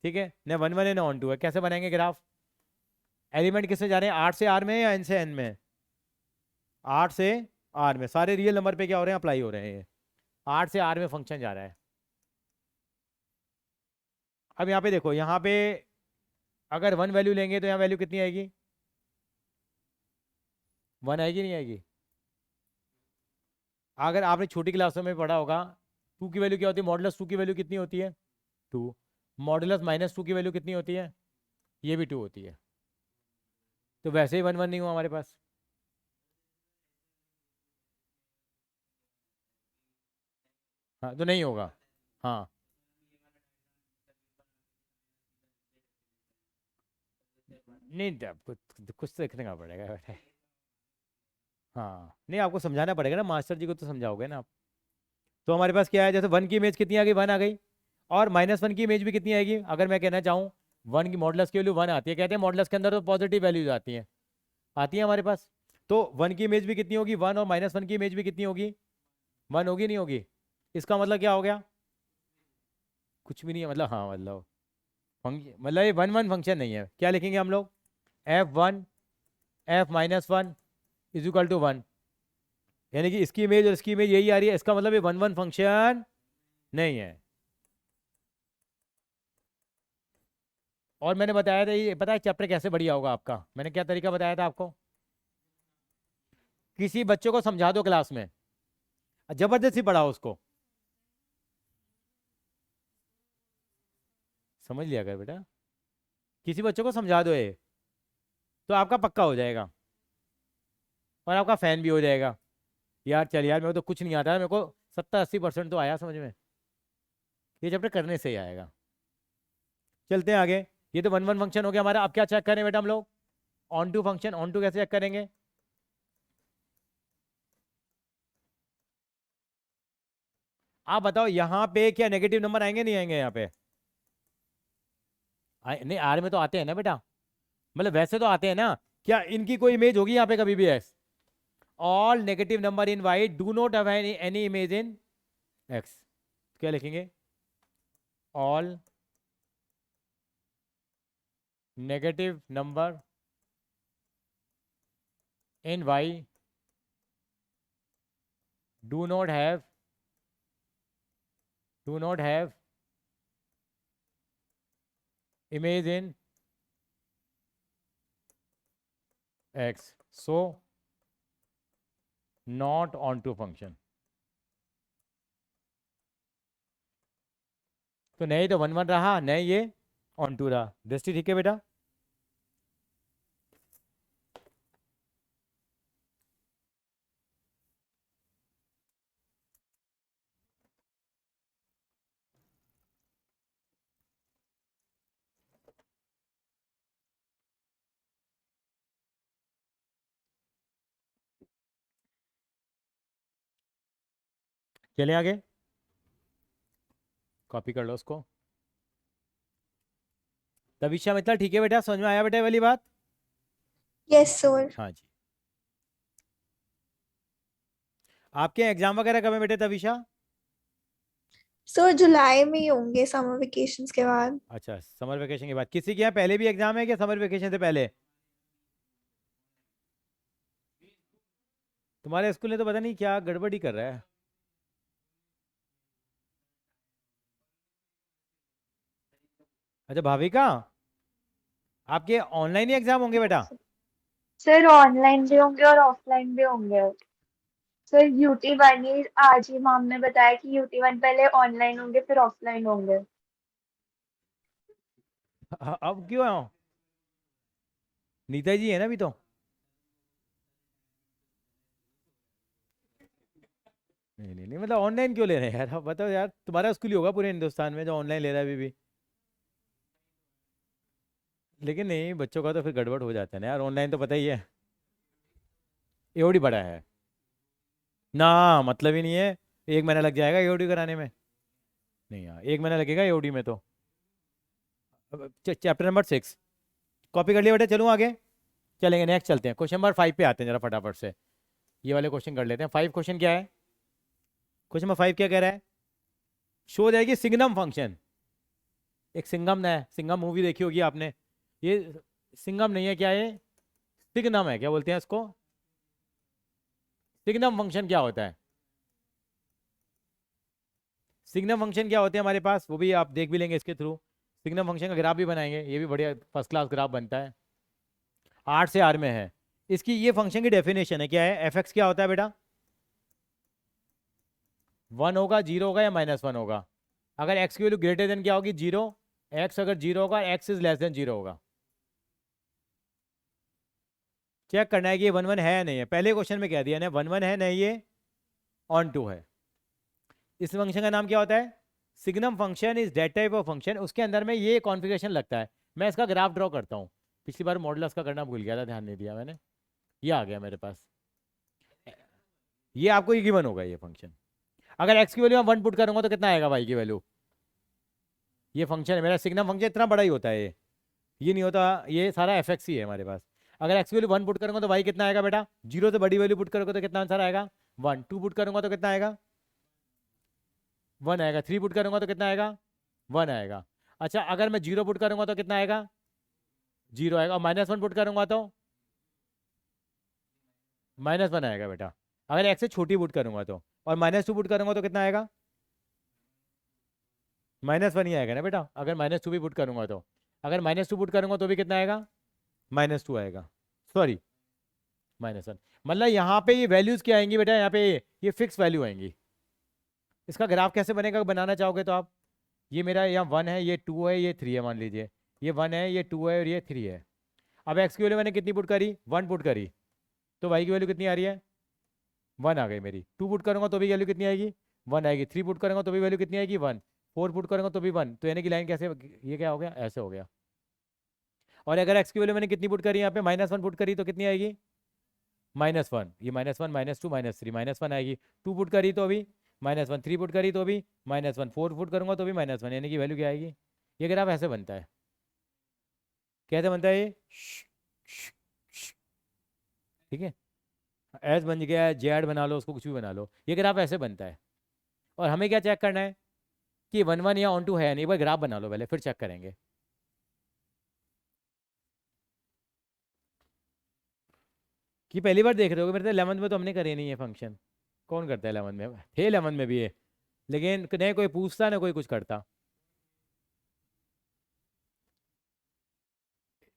ठीक है ना? 1 1 है ना ऑन टू है। कैसे बनाएंगे ग्राफ? एलिमेंट किससे जा रहे हैं? 8 से R में या N से N में? 8 से R में। सारे रियल नंबर पे क्या हो रहे हैं? अप्लाई हो रहे हैं। 8 से R में फंक्शन जा रहा है। अब यहाँ पे देखो, यहाँ पे अगर 1 वैल्यू लेंगे तो यहाँ वैल्यू कितनी आएगी? 1 आएगी नहीं आएगी? अगर आपने छोटी क्लासों में पढ़ा होगा 2 की वैल्यू क्या होती है? मॉडुलस 2 की वैल्यू कितनी होती है? 2। मॉडुलस -2 की वैल्यू कितनी होती है? ये भी 2 होती है। तो वैसे ही 1 1 नहीं हुआ हमारे पास। हाँ तो नहीं होगा। हाँ नहीं, कुछ कुछ तो लिखने का पड़ेगा बेटा। हाँ नहीं, आपको समझाना पड़ेगा ना, मास्टर जी को तो समझाओगे ना आप। तो हमारे पास क्या है? जैसे 1 की इमेज कितनी आ गई? 1 आ गई। और -1 की इमेज भी कितनी आएगी? अगर मैं कहना चाहूँ 1 की मॉडुलस की वैल्यू 1 आती है, कहते हैं मॉडुलस के अंदर तो पॉजिटिव वैल्यूज आती हैं, आती है हमारे पास। तो 1 की इमेज भी कितनी होगी? 1। और -1 की इमेज भी कितनी होगी? 1 होगी नहीं होगी? इसका मतलब क्या हो गया? कुछ भी नहीं है मतलब। हाँ मतलब मतलब ये 1 1 फंक्शन नहीं है। क्या लिखेंगे हम लोग? F1 F-1 is equal to 1। यानी कि इसकी इमेज और इसकी इमेज यही आ रही है। इसका मतलब ये 1 1 फंक्शन नहीं है। और मैंने बताया था, ये पता है चैप्टर कैसे बढ़िया होगा आपका? मैंने क्या तरीका बताया था आपको? किसी बच्चों को समझा दो क्लास में, जबरदस्ती पढ़ाओ उसको। समझ लिया कर बेटा, किसी बच्चों को समझा दो ये, तो आपका पक्का हो जाएगा और आपका फैन भी हो जाएगा। यार चल यार, मेरे को तो कुछ नहीं आता है, मेरे को 70-80% तो आया समझ में, ये चैप्टर करने से ही आएगा। चलते हैं आगे। ये तो 1 1 फंक्शन हो गया हमारा। अब क्या चेक करें बेटा हम लोग? Onto function. Onto कैसे चेक करेंगे? आप बताओ, यहाँ पे क्या नेगेटिव नंबर आएंगे नहीं आएंगे? यहाँ पे नहीं, आर में तो आते हैं ना बेटा, मतलब वैसे तो आते हैं ना। क्या इनकी कोई इमेज होगी यहाँ पे कभी भी? X, all negative number in Y do not have any image in x. क्या लिखेंगे? All negative number in y do not have image in x, so not onto function। तो नहीं तो 1 1 रहा, नहीं ये ऑन टू रहा। दृष्टि ठीक है बेटा? चले आगे, कॉपी कर लो उसको। तविशा मित्तल ठीक है बेटा? समझ में आया बेटा ये वाली बात? Yes, sir. हाँ जी। आपके एग्जाम वगैरह कब है बेटे तविशा? सर जुलाई में ही होंगे समर वेकेशंस के बाद। अच्छा, समर वेकेशन के बाद। किसी के यहाँ पहले भी एग्जाम है क्या समर वेकेशन से पहले? तुम्हारे स्कूल ने तो पता नहीं क्या गड़बड़ी कर रहा है। अच्छा भाविका, आपके ऑनलाइन ही एग्जाम होंगे बेटा? सर ऑनलाइन भी होंगे और ऑफलाइन भी होंगे। सर UT1 ही आज ही मैम ने बताया कि UT1 पहले ऑनलाइन होंगे फिर ऑफलाइन होंगे। अब क्यों आओ? नीता जी है ना अभी तो? नहीं, मतलब ऑनलाइन क्यों ले रहे हैं यार? अब बताओ यार, तुम्हारा स्कूल ही होगा पूरे हिंदुस्तान में जो ऑनलाइन ले रहा है अभी भी। लेकिन नहीं, बच्चों का तो फिर गड़बड़ हो जाता है ना यार। ऑनलाइन तो पता ही है एओडी बड़ा है ना, मतलब ही नहीं है। 1 महीना लग जाएगा एओडी कराने में। नहीं यार, 1 महीना लगेगा एओडी में तो। चैप्टर नंबर 6 कॉपी कर लिया बेटा? चलूँ आगे? चलेंगे, नेक्स्ट चलते हैं। क्वेश्चन नंबर 5 पे आते हैं जरा फटाफट से। ये वाले क्वेश्चन कर लेते हैं। 5 क्वेश्चन क्या है? क्वेश्चन नंबर 5 क्या कह रहा है? शो जाएगी सिग्नम फंक्शन। एक सिंगम है, सिंगम मूवी देखी होगी आपने। ये सिंगम नहीं है, क्या है? सिग्नम है। क्या बोलते हैं इसको? सिग्नम फंक्शन क्या होता है? सिग्नम फंक्शन क्या होते हैं हमारे पास, वो भी आप देख भी लेंगे इसके थ्रू। सिग्नम फंक्शन का ग्राफ भी बनाएंगे, ये भी बढ़िया फर्स्ट क्लास ग्राफ बनता है। 8 से R में है। इसकी ये फंक्शन की डेफिनेशन है, क्या है? एफ एक्स क्या होता है बेटा? 1 होगा, 0 होगा या -1 होगा? अगर x की वैल्यू ग्रेटर देन क्या होगी? 0। x अगर 0 होगा, x इज लेस देन 0 होगा। चेक करना है कि ये 1 1 है या नहीं है। पहले क्वेश्चन में कह दिया ना 1 1 है, नहीं ये ऑन टू है। इस फंक्शन का नाम क्या होता है? Signum function is that type of function. उसके अंदर में ये कॉन्फ़िगरेशन लगता है। मैं इसका ग्राफ ड्रॉ करता हूँ। पिछली बार मॉडुलस का करना भूल गया था, ध्यान नहीं दिया मैंने। ये आ गया मेरे पास। ये आपको ये गिवन होगा ये फंक्शन। अगर x की वैल्यू मैं 1 पुट करूंगा तो कितना आएगा y की वैल्यू? ये फंक्शन है मेरा सिग्नम फंक्शन, इतना बड़ा ही होता है ये नहीं होता। ये सारा एफ एक्स ही है हमारे पास। अगर x की वैल्यू 1 पुट करूंगा तो y कितना आएगा बेटा? 0 से बड़ी वैल्यू पुट करोगे तो कितना आंसर आएगा? 1। 2 पुट करूंगा तो कितना आएगा? 1 आएगा। 3 पुट करूंगा तो कितना आएगा? 1 आएगा। अच्छा, अगर मैं 0 पुट करूंगा तो कितना आएगा? 0 आएगा। और -1 पुट करूंगा तो -1 आएगा बेटा। अगर x से छोटी पुट करूंगा तो, और -2 पुट करूंगा तो कितना आएगा? -1 ही आएगा ना बेटा। अगर -2 भी पुट करूंगा तो, अगर -2 पुट करूंगा तो भी कितना आएगा? -2 आएगा। सॉरी, -1। मतलब यहाँ पे ये वैल्यूज क्या आएंगी बेटा? यहाँ पे ये फिक्स वैल्यू आएंगी। इसका ग्राफ कैसे बनेगा बनाना चाहोगे तो आप? ये मेरा यहाँ 1 है, ये 2 है, ये 3 है, मान लीजिए ये 1 है, ये 2 है और ये 3 है। अब x की वैल्यू मैंने कितनी पुट करी, 1 पुट करी, तो y की वैल्यू कितनी आ रही है, 1 आ गई मेरी। 2 पुट करूँगा तो भी वैल्यू कितनी आएगी, 1 आएगी। 3 पुट करूँगा तो भी वैल्यू कितनी आएगी, 1। 4 पुट करूँगा तो भी 1। तो यानी कि लाइन कैसे, ये क्या हो गया, ऐसे हो गया। और अगर x की वैल्यू मैंने कितनी पुट करी, यहाँ पे -1 पुट करी तो कितनी आएगी, -1। ये -1 -2 -3 -1 आएगी। 2 पुट करी तो भी -1, 3 पुट करी तो भी -1, 4 पुट करूँगा तो भी -1, यानी कि वैल्यू क्या आएगी। ये ग्राफ ऐसे बनता है, कैसे बनता है ये, ठीक है, एस बन गया है, जेड बना लो, उसको कुछ भी बना लो, ये ग्राफ ऐसे बनता है। और हमें क्या चेक करना है कि 1 1 या ऑन टू है नहीं, एक ग्राफ बना लो पहले, फिर चेक करेंगे। कि पहली बार देख रहे हो, मेरे 11th में तो हमने करे नहीं है फंक्शन, कौन करता है 11th में, थे 11th में भी है, लेकिन नहीं कोई पूछता ना कोई कुछ करता,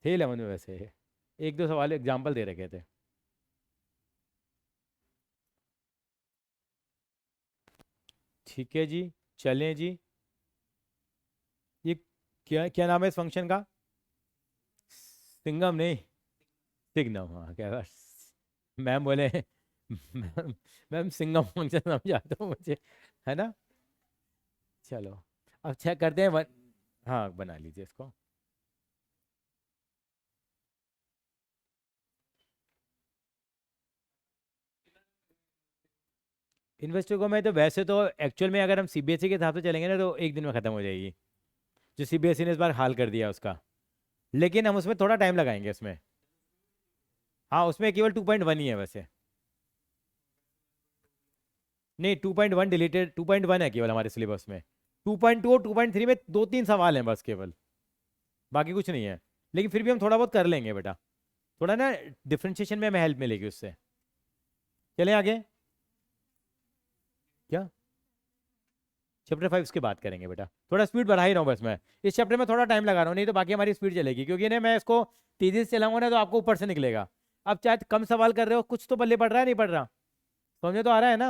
थे 11th में वैसे, एक दो सवाल एग्जाम्पल दे रखे थे। ठीक है जी, चलें जी। ये क्या क्या नाम है इस फंक्शन का, सिंगम नहीं, सिग्नम, हाँ क्या बात, मैम बोले मैम सिंगम फंक्शन समझाते हो मुझे, है ना। चलो अब चेक करते हैं हाँ बना लीजिए इसको। इन्वेस्टर को मैं तो वैसे तो एक्चुअल में अगर हम सीबीएसई के हिसाब से चलेंगे ना तो एक दिन में ख़त्म हो जाएगी, जो सीबीएसई ने इस बार हाल कर दिया उसका, लेकिन हम उसमें थोड़ा टाइम लगाएंगे उसमें। हाँ उसमें केवल 2.1 ही है वैसे, नहीं 2.1 डिलीटेड, 2.1 है केवल हमारे सिलेबस में। 2.2 और 2.3 में 2-3 सवाल हैं बस केवल, बाकी कुछ नहीं है, लेकिन फिर भी हम थोड़ा बहुत कर लेंगे बेटा, थोड़ा ना डिफ्रेंशिएशन में हमें हेल्प मिलेगी उससे। चलें आगे, क्या चैप्टर 5 की बात करेंगे बेटा, थोड़ा स्पीड बढ़ा ही रहा हूँ बस, मैं इस चैप्टर में थोड़ा टाइम लगा रहा हूँ, नहीं तो बाकी हमारी स्पीड चलेगी, क्योंकि ना मैं इसको तेजी से चलाऊंगा ना तो आपको ऊपर से निकलेगा। अब चाहे कम सवाल कर रहे हो, कुछ तो बल्ले पड़ रहा है, नहीं पड़ रहा, समझे तो आ रहा है ना।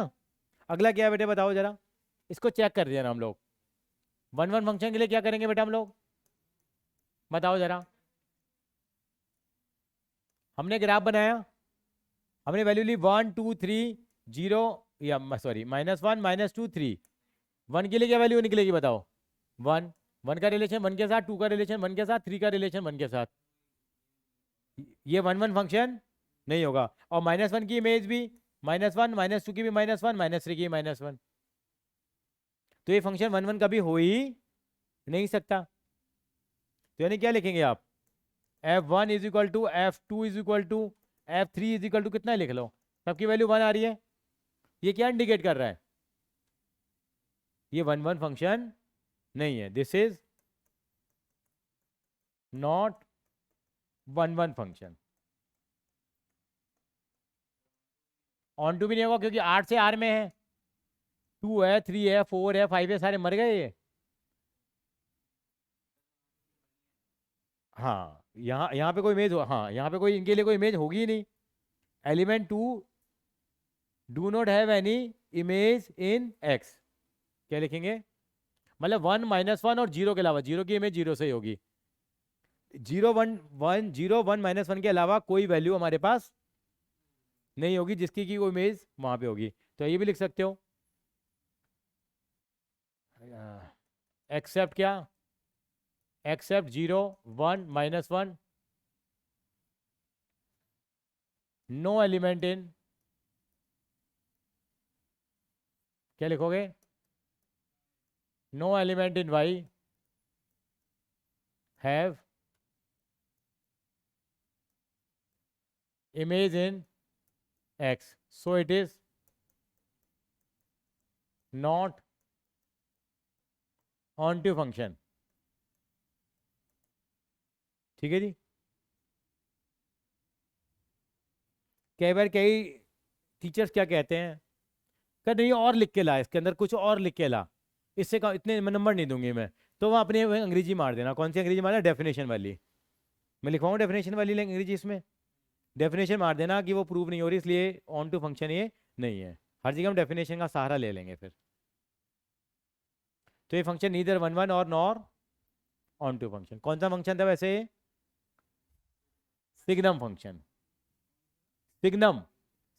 अगला क्या है बेटे बताओ जरा, इसको चेक कर दिया ना हम लोग, 1 1 फंक्शन के लिए क्या करेंगे बेटा हम लोग, बताओ जरा। हमने ग्राफ बनाया, हमने वैल्यू ली 1 2 3 0 या सॉरी -1 -2 3, 1 के लिए क्या वैल्यू निकलेगी बताओ, 1 1 का रिलेशन 1 के साथ, 2 का रिलेशन 1 के साथ, 3 का रिलेशन 1 के साथ, ये 1 1 फंक्शन नहीं होगा। और -1 की इमेज भी -1, -2 की भी -1, -3 की -1, तो ये फंक्शन 1 1 कभी हो ही नहीं सकता। तो यानी क्या लिखेंगे आप, f1 is equal to f2 is equal to f3 is equal to कितना लिख लो, सबकी वैल्यू 1 आ रही है। ये क्या इंडिकेट कर रहा है, ये 1 1 फंक्शन नहीं है, this is not 1 1 function. Onto भी नहीं होगा क्योंकि 8 से R में है, 2 है 3 है 4 है 5 है, सारे मर गए ये। हाँ यहाँ पे कोई इमेज हो, हाँ यहाँ पे कोई इनके लिए कोई इमेज होगी ही नहीं। Element 2 do not have any image in x, क्या लिखेंगे, मतलब 1 -1 और 0 के अलावा, 0 की इमेज 0 से ही होगी, 0 1 1 0 1 -1 के अलावा कोई वैल्यू हमारे पास नहीं होगी जिसकी की कोई इमेज वहां पे होगी। तो ये भी लिख सकते हो, एक्सेप्ट क्या, एक्सेप्ट 0 1 -1 नो एलिमेंट इन, क्या लिखोगे, no element in y have image in x, so it is not onto function। ठीक है जी, कई बार कई टीचर्स क्या कहते हैं, कर नहीं और लिख के ला, इसके अंदर कुछ और लिख के ला, इससे इतने नंबर नहीं दूंगी मैं, तो वहाँ अपनी अंग्रेजी मार देना। कौन सी अंग्रेजी मारना, डेफिनेशन वाली, मैं लिखवाऊँ डेफिनेशन वाली अंग्रेजी, इसमें डेफिनेशन मार देना कि वो प्रूव नहीं हो रही इसलिए ऑन टू फंक्शन ये नहीं है। हर जगह हम डेफिनेशन का सहारा ले लेंगे फिर। तो ये फंक्शन नीदर वन वन और नॉर ऑन टू फंक्शन। कौन सा फंक्शन था वैसे? Signum function. Signum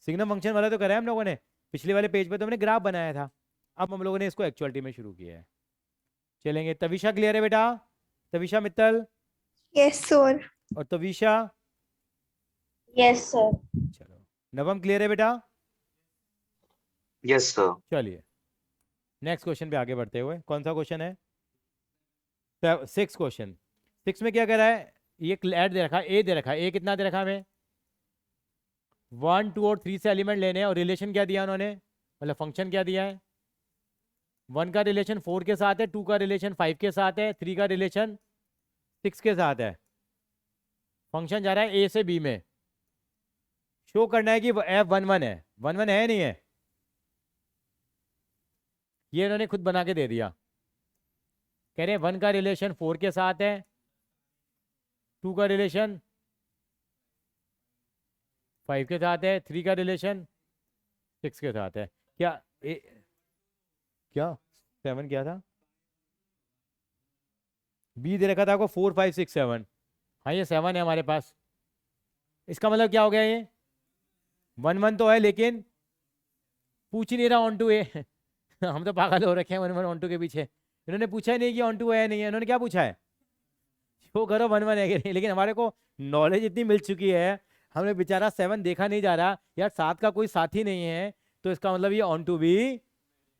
signum function वाला तो करा है हम लोगों ने, पिछले वाले पेज पे तो हमने ग्राफ बनाया था, अब हम लोगों ने इसको एक्चुअलिटी में शुरू किया है। चलेंगे, तविशा क्लियर है बेटा? Tavisha Mittal yes sir. और तविशा, यस सर। चलो नवम क्लियर है बेटा? Yes sir. चलिए नेक्स्ट क्वेश्चन पे आगे बढ़ते हुए, कौन सा क्वेश्चन है? 6 क्वेश्चन। 6 में क्या कह रहा है? ये ऐड दे रखा है, ए दे रखा है। ए कितना दे रखा है हमें? 1 2 और 3 से एलिमेंट लेने हैं, और रिलेशन क्या दिया उन्होंने, मतलब फंक्शन क्या दिया है? 1 का रिलेशन 4 के साथ है, 2 का रिलेशन 5 के साथ है, 3 का रिलेशन 6 के साथ है। फंक्शन जा रहा है ए से बी में, शो करना है कि F11 है। 11 है नहीं है? ये इन्होंने खुद बना के दे दिया। कह रहे हैं 1 का रिलेशन 4 के साथ है, 2 का रिलेशन 5 के साथ है, 3 का रिलेशन 6 के साथ है। क्या क्या 7 क्या था? बी दे रखा था आपको 4 5 6 7। हाँ ये 7 है हमारे पास। इसका मतलब क्या हो गया? ये 1 1 तो है लेकिन पूछ ही नहीं रहा ऑन टू ए। हम तो पागल हो रखे हैं 1 1 ऑन टू के पीछे। इन्होंने पूछा ही नहीं कि ऑन टू है नहीं है, इन्होंने क्या पूछा है? शो करो 1 1 है कि नहीं। लेकिन हमारे को नॉलेज इतनी मिल चुकी है, हमने बेचारा 7 देखा नहीं जा रहा यार, 7 का कोई साथी नहीं है, तो इसका मतलब ये ऑन टू भी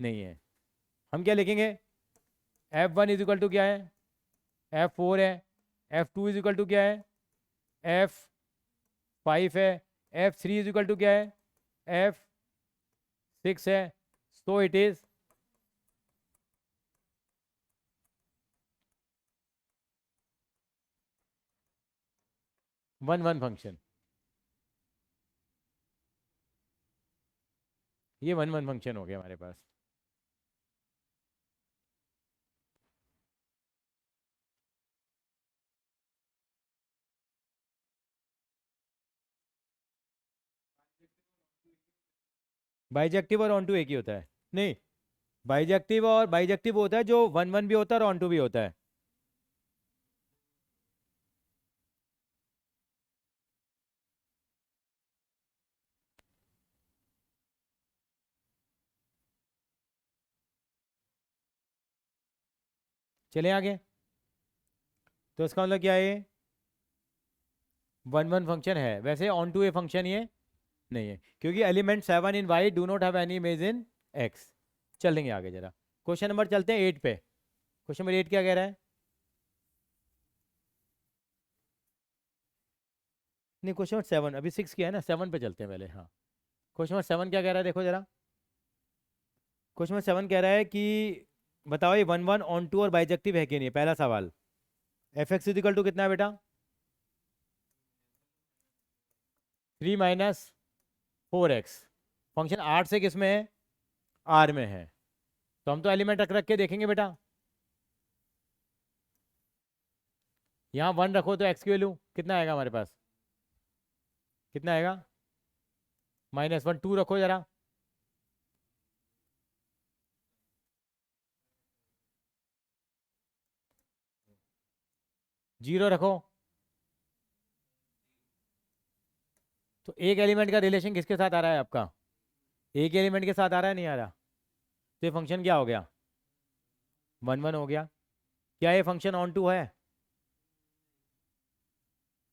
नहीं है। हम क्या लिखेंगे? F1 इज इक्वल टू क्या है? F4 है। F2 इज इक्वल टू क्या है? F5 है। F3 इज इक्वल टू क्या है? F6 है। So it is one one function. ये 1 1 फंक्शन हो गया हमारे पास। बाइजेक्टिव और ऑन टू एक ही होता है? नहीं, बाइजेक्टिव और बाइजेक्टिव होता है जो 1 1 भी होता है और ऑन टू भी होता है। चले आगे, तो इसका मतलब क्या है? ये 1 1 फंक्शन है, वैसे ऑन टू ए फंक्शन ये नहीं है, क्योंकि element 7 in Y do not have any image in x. चलेंगे आगे जरा, क्वेश्चन नंबर चलते हैं 8 पे। क्वेश्चन नंबर 8 क्या कह रहा है? नहीं क्वेश्चन नंबर 7, अभी 6 किया है ना, 7 पे चलते हैं पहले। हाँ क्वेश्चन नंबर 7 क्या कह रहा है, देखो जरा। क्वेश्चन नंबर 7 कह रहा है कि बताओ ये 1 1 ऑन टू और बाइजेक्टिव है कि नहीं, पहला सवाल। एफ एक्स इजिकल टू कितना है बेटा? 3 माइनस 4x। फंक्शन 8 से किस में है? आर में है, तो हम तो एलिमेंट रख रख के देखेंगे बेटा। यहाँ 1 रखो तो x की वैल्यू कितना आएगा हमारे पास? कितना आएगा? -1। 2 रखो जरा, जीरो रखो। तो एक एलिमेंट का रिलेशन किसके साथ आ रहा है आपका? एक एलिमेंट के साथ आ रहा है, नहीं आ रहा? तो ये फंक्शन क्या हो गया? 1 1 हो गया। क्या ये फंक्शन ऑन टू है?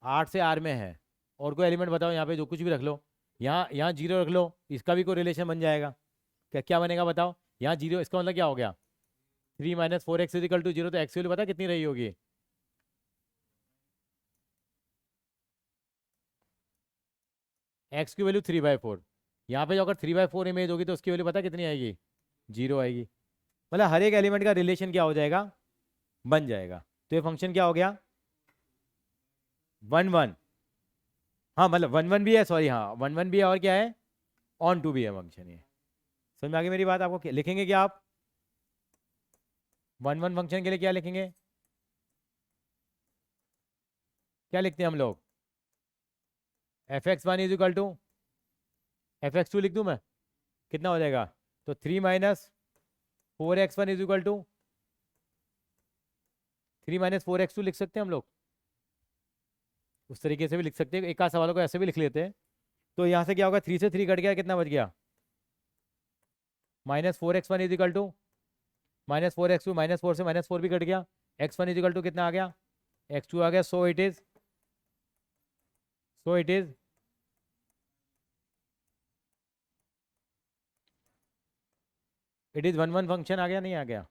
8 से आर में है। और कोई एलिमेंट बताओ यहाँ पे, जो कुछ भी रख लो। यहाँ जीरो रख लो, इसका भी कोई रिलेशन बन जाएगा। क्या क्या बनेगा बताओ? यहाँ जीरो, इसका मतलब क्या हो गया? 3 माइनस 4x इजिकल टू 0। तो एक्स की वैल्यू पता कितनी रही होगी? एक्स की वैल्यू 3/4। यहाँ पे जो अगर 3/4 इमेज होगी तो उसकी वैल्यू पता कितनी आएगी? 0 आएगी। मतलब हर एक एलिमेंट का रिलेशन क्या हो जाएगा? बन जाएगा। तो ये फंक्शन क्या हो गया? 1 1। हाँ मतलब 1 1 भी है, सॉरी, हाँ 1 1 भी है, और क्या है? ऑन टू भी है फंक्शन ये। समझ में आ गई मेरी बात आपको? लिखेंगे क्या आप 1 1 फंक्शन के लिए? क्या लिखेंगे? क्या लिखते हैं हम लोग? fx1 is equal to fx2 लिख दूं मैं, कितना हो जाएगा? तो 3 minus 4x1 is equal to 3 minus 4x2 लिख सकते हैं हम लोग, उस तरीके से भी लिख सकते हैं, एक आध सवालों को ऐसे भी लिख लेते हैं। तो यहाँ से क्या होगा, 3 से 3 कट गया, कितना बच गया, -4x1 is equal to -4x2, -4 से -4 भी कट गया, x1 इज इक्वल टू कितना आ गया, x2 आ गया। So it is it is 1 1 function आ गया, नहीं आ गया,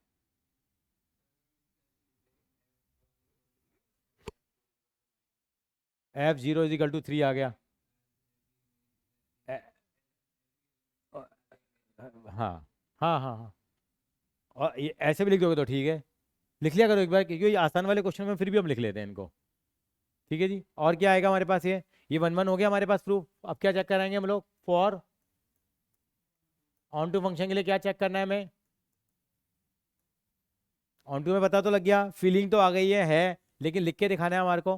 f0 इज इक्वल टू 3 आ गया। हाँ हाँ हाँ हाँ, और ये ऐसे भी लिख दोगे तो ठीक है, लिख लिया करो एक बार, क्योंकि ये आसान वाले क्वेश्चन में फिर भी हम लिख लेते हैं इनको। ठीक है जी, और क्या आएगा हमारे पास, ये 1 1 हो गया हमारे पास प्रूफ। अब क्या चेक कराएंगे हम लोग, फॉर ऑन टू फंक्शन के लिए क्या चेक करना है हमें, ऑन टू में पता तो लग गया, फीलिंग तो आ गई है, लेकिन लिख के दिखाना है हमारे को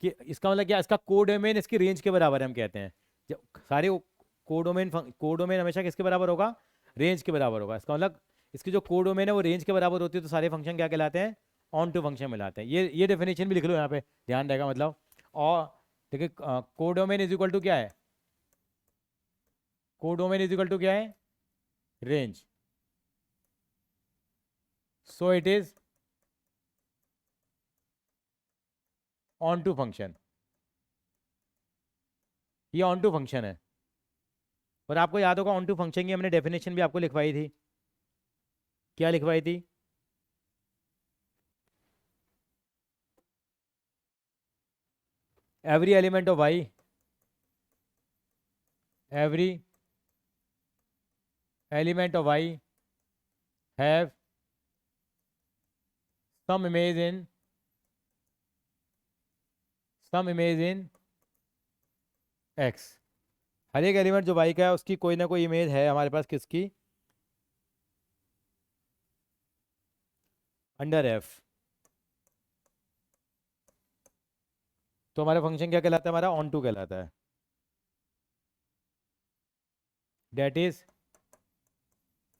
कि इसका मतलब क्या, इसका कोडोमेन इसकी रेंज के बराबर है, हम कहते हैं जब सारे कोडोमेन हमेशा किसके बराबर होगा, रेंज के बराबर होगा। इसका मतलब इसकी जो कोडोमेन है वो रेंज के बराबर होती है, तो सारे फंक्शन क्या कहलाते हैं, ऑन टू फंक्शन मिलाते हैं। ये डेफिनेशन भी लिख लो यहाँ पे, ध्यान रहेगा मतलब। और देखिए कोडोमेन इज इक्वल टू क्या है, कोडोमेन इज इक्वल टू क्या है, range. So it is onto function, ये ऑन टू फंक्शन है। और आपको याद होगा ऑन टू फंक्शन की हमने डेफिनेशन भी आपको लिखवाई थी, क्या लिखवाई थी, every element of y, every element of y have some image in x। हर एक एलिमेंट जो y का है उसकी कोई ना कोई इमेज है हमारे पास, किसकी, अंडर f। तो हमारा फंक्शन क्या कहलाता है, हमारा ऑन टू कहलाता है। डेट इज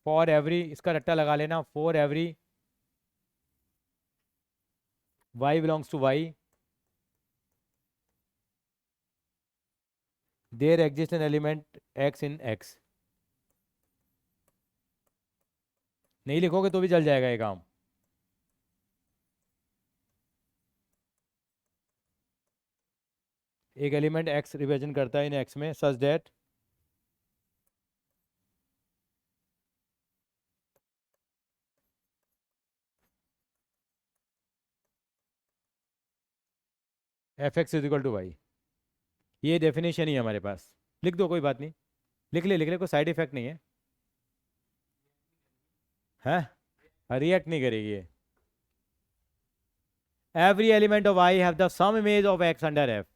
फॉर एवरी, इसका रट्टा लगा लेना, for every y belongs to y there exist an element x in x। नहीं लिखोगे तो भी चल जाएगा ये काम। एक एलिमेंट x रिप्रेजेंट करता है इन x में, such that f(x) is equal to y। ये डेफिनेशन ही है हमारे पास, लिख दो कोई बात नहीं, लिख ले कोई साइड इफेक्ट नहीं है, हैं रिएक्ट नहीं करेगी ये। Every element of y have the some image of x under f।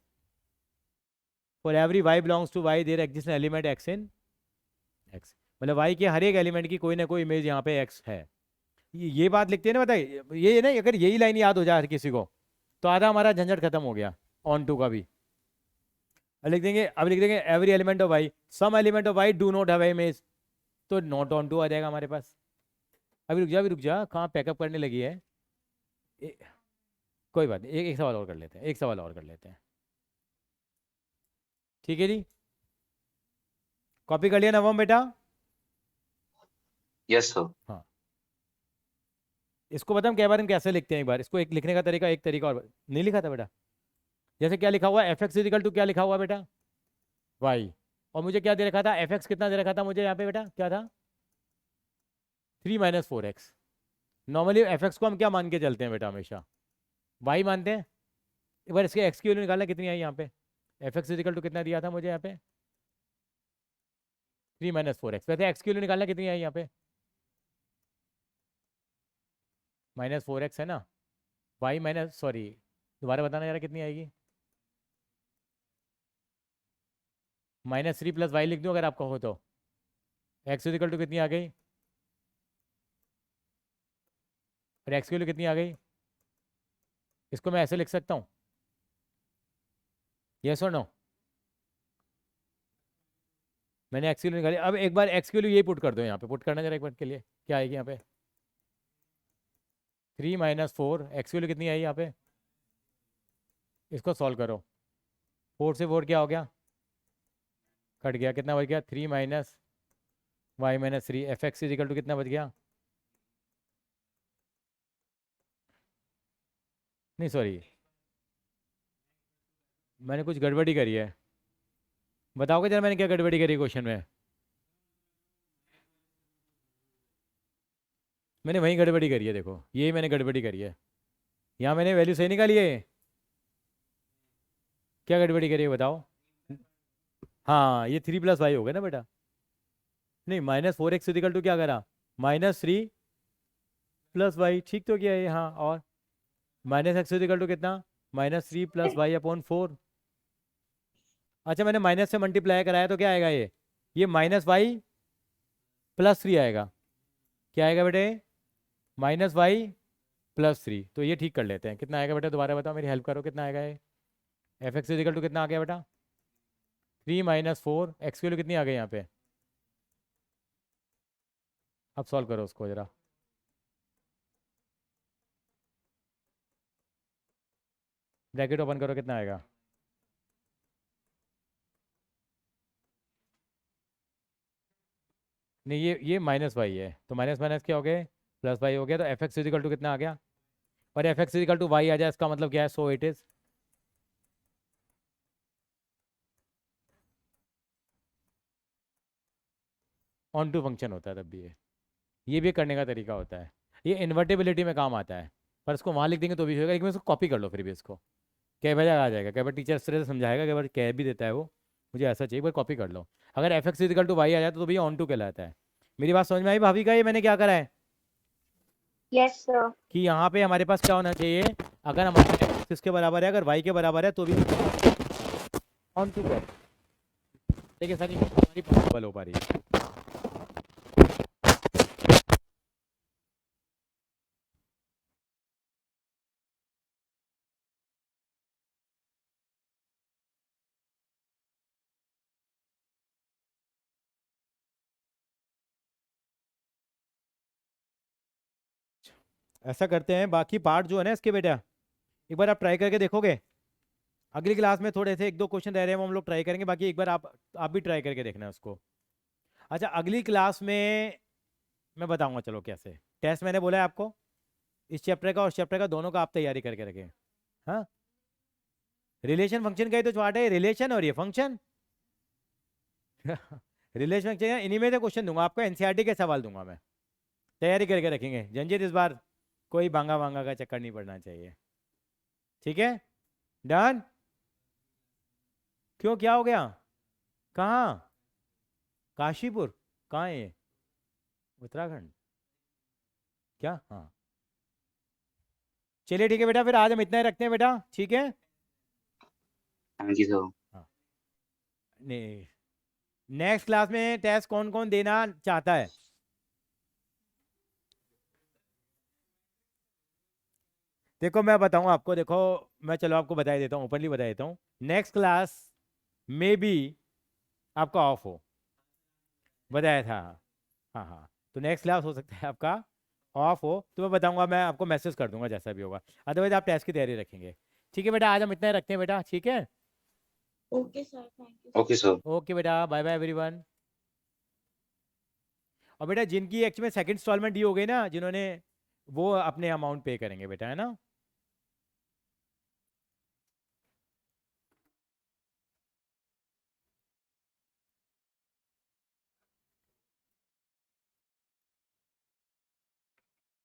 For every y belongs to y there exist an element x in x। मतलब y के हर एक एलिमेंट की कोई ना कोई इमेज यहाँ पे x है। ये बात लिखते हैं ना, बताइए ये ना, अगर यही लाइन याद हो जाए हर किसी को तो आधा हमारा झंझट खत्म हो गया ऑन टू का भी। अब लिख देंगे every element of y, some element of y do not have image, तो नॉट ऑन टू आ जाएगा हमारे पास। अभी रुक जा, कहाँ पैकअप करने लगी है, कोई बात नहीं, एक सवाल और कर लेते हैं, एक सवाल और कर लेते हैं। ठीक है जी, कॉपी कर लिया नवम बेटा? Yes sir. हाँ, इसको बता हम क्या बार कैसे लिखते हैं, एक बार इसको, एक लिखने का तरीका, एक तरीका और नहीं लिखा था बेटा, जैसे क्या लिखा हुआ f(x) इक्वल टू क्या लिखा हुआ बेटा, y। और मुझे क्या दे रखा था, f(x) कितना दे रखा था मुझे यहाँ पे बेटा, क्या था, 3 - 4x। नॉर्मली f(x) को हम क्या मान के चलते हैं बेटा, हमेशा y मानते हैं। एक बार इसके x की वैल्यू निकालना कितनी आई यहाँ पे, f(x) इक्वल टू कितना दिया था मुझे यहाँ पे, 3 - 4x। वैसे x की वैल्यू निकालना कितनी आई यहाँ पे, -4x है ना, y माइनस, सॉरी दोबारा बताना जरा कितनी आएगी, -3 + y लिख दूँ अगर आपका हो तो, x इक्वल टू कितनी आ गई, और x की वैल्यू कितनी आ गई। इसको मैं ऐसे लिख सकता हूँ, यस और नो, मैंने x की वैल्यू निकाली। अब एक बार x की वैल्यू ये पुट कर दो यहाँ पे, पुट करना जरा एक बार के लिए, क्या आएगी यहाँ पे, 3 माइनस 4 एक्स की वैल्यू कितनी आई यहाँ पे, इसको सॉल्व करो। 4 से 4 क्या हो गया, कट गया, कितना बच गया 3 minus Y minus 3, F X is equal to कितना बच गया, नहीं सॉरी मैंने कुछ गड़बड़ी करी है, बताओगे जरा मैंने क्या गड़बड़ी करी क्वेश्चन में। मैंने वही गड़बड़ी करी है, देखो यही मैंने गड़बड़ी करी है, यहाँ मैंने वैल्यू सही निकाली है, क्या गड़बड़ी करी है बताओ। हाँ ये 3 प्लस वाई हो गया ना बेटा, नहीं माइनस 4 एक्स इजिकल टू क्या करा, -3 प्लस वाई, ठीक तो किया है हाँ, और माइनस एक्स इजिकल टू कितना, -3 प्लस वाई अपॉन 4। अच्छा मैंने माइनस से मल्टीप्लाई कराया तो क्या आएगा ये -y+3 आएगा, क्या आएगा बेटे, -y+3, तो ये ठीक कर लेते हैं, कितना आएगा बेटा दोबारा बताओ, मेरी हेल्प करो, कितना आएगा ये, एफ एक्स इजिकल टू कितना आ गया बेटा, 3 माइनस 4 एक्स की वैल्यू कितनी आ गई यहाँ पे, अब सॉल्व करो उसको जरा, ब्रैकेट ओपन करो, कितना आएगा, नहीं ये माइनस वाई है, तो माइनस माइनस क्या हो गए, प्लस वाई हो गया, तो एफ एक्स इजिकल टू कितना आ गया, और F X is equal to Y आ जाए, इसका मतलब क्या है, so it is onto function होता है, तब भी ये भी करने का तरीका होता है, ये इन्वर्टेबिलिटी में काम आता है, पर इसको वहाँ लिख देंगे तो भी होगा, लेकिन इसको कॉपी कर लो फिर भी, इसको कई बार आ जाएगा, कई बार टीचर इस तरह से समझाएगा, कई बार कह भी देता है वो, मुझे ऐसा चाहिए, एक बार कॉपी कर लो, अगर F X is equal to Y आ जाए तो भी ऑन टू कहलाता है। मेरी बात समझ में आई भाभी का, ये मैंने क्या करा है यस सर। कि यहाँ पे हमारे पास क्या होना चाहिए, अगर हमारा एक्स किसके बराबर है, अगर वाई के बराबर है तो भी ऑन टू कर, देखिए सारी हमारी पॉसिबल हो पा रही है। ऐसा करते हैं, बाकी पार्ट जो है ना इसके बेटा, एक बार आप ट्राई करके देखोगे, अगली क्लास में थोड़े से 1-2 क्वेश्चन रह रहे हैं वो हम लोग ट्राई करेंगे, बाकी एक बार आप भी ट्राई करके देखना है उसको। अच्छा अगली क्लास में मैं बताऊंगा चलो कैसे, टेस्ट मैंने बोला है आपको, इस चैप्टर का और चैप्टर का दोनों का आप तैयारी करके रखें। हाँ रिलेशन फंक्शन का ही तो चार्ट है, रिलेशन और ये फंक्शन रिलेशन फंक्शन, इन्हीं में से क्वेश्चन दूंगा आपको, एनसीईआरटी के सवाल दूंगा मैं, तैयारी करके रखेंगे, जंजीत इस बार कोई भांगा भांगा का चक्कर नहीं पड़ना चाहिए, ठीक है डन। क्यों क्या हो गया, कहाँ, काशीपुर कहाँ है ये, उत्तराखंड क्या, हाँ चलिए ठीक है बेटा, फिर आज हम इतना ही रखते हैं बेटा, ठीक है। Thank you sir. हाँ नहीं नेक्स्ट क्लास में टेस्ट कौन कौन देना चाहता है, देखो मैं बताऊं आपको, देखो मैं चलो आपको बता देता हूँ, ओपनली बता देता हूँ, नेक्स्ट क्लास में भी आपका ऑफ हो, बताया था, हाँ हाँ तो नेक्स्ट क्लास हो सकता है आपका ऑफ हो, तो मैं बताऊंगा, मैं आपको मैसेज कर दूंगा जैसा भी होगा, अदरवाइज आप टेस्ट की तैयारी रखेंगे, ठीक है बेटा, आज हम इतना ही रखते हैं बेटा, ठीक है। Okay sir, thank you. Okay sir. Okay बेटा, बाय बाय एवरीवन। और बेटा जिनकी एक्चुअली सेकंड इंस्टॉलमेंट डी हो गई ना, जिन्होंने, वो अपने अमाउंट पे करेंगे बेटा, है ना।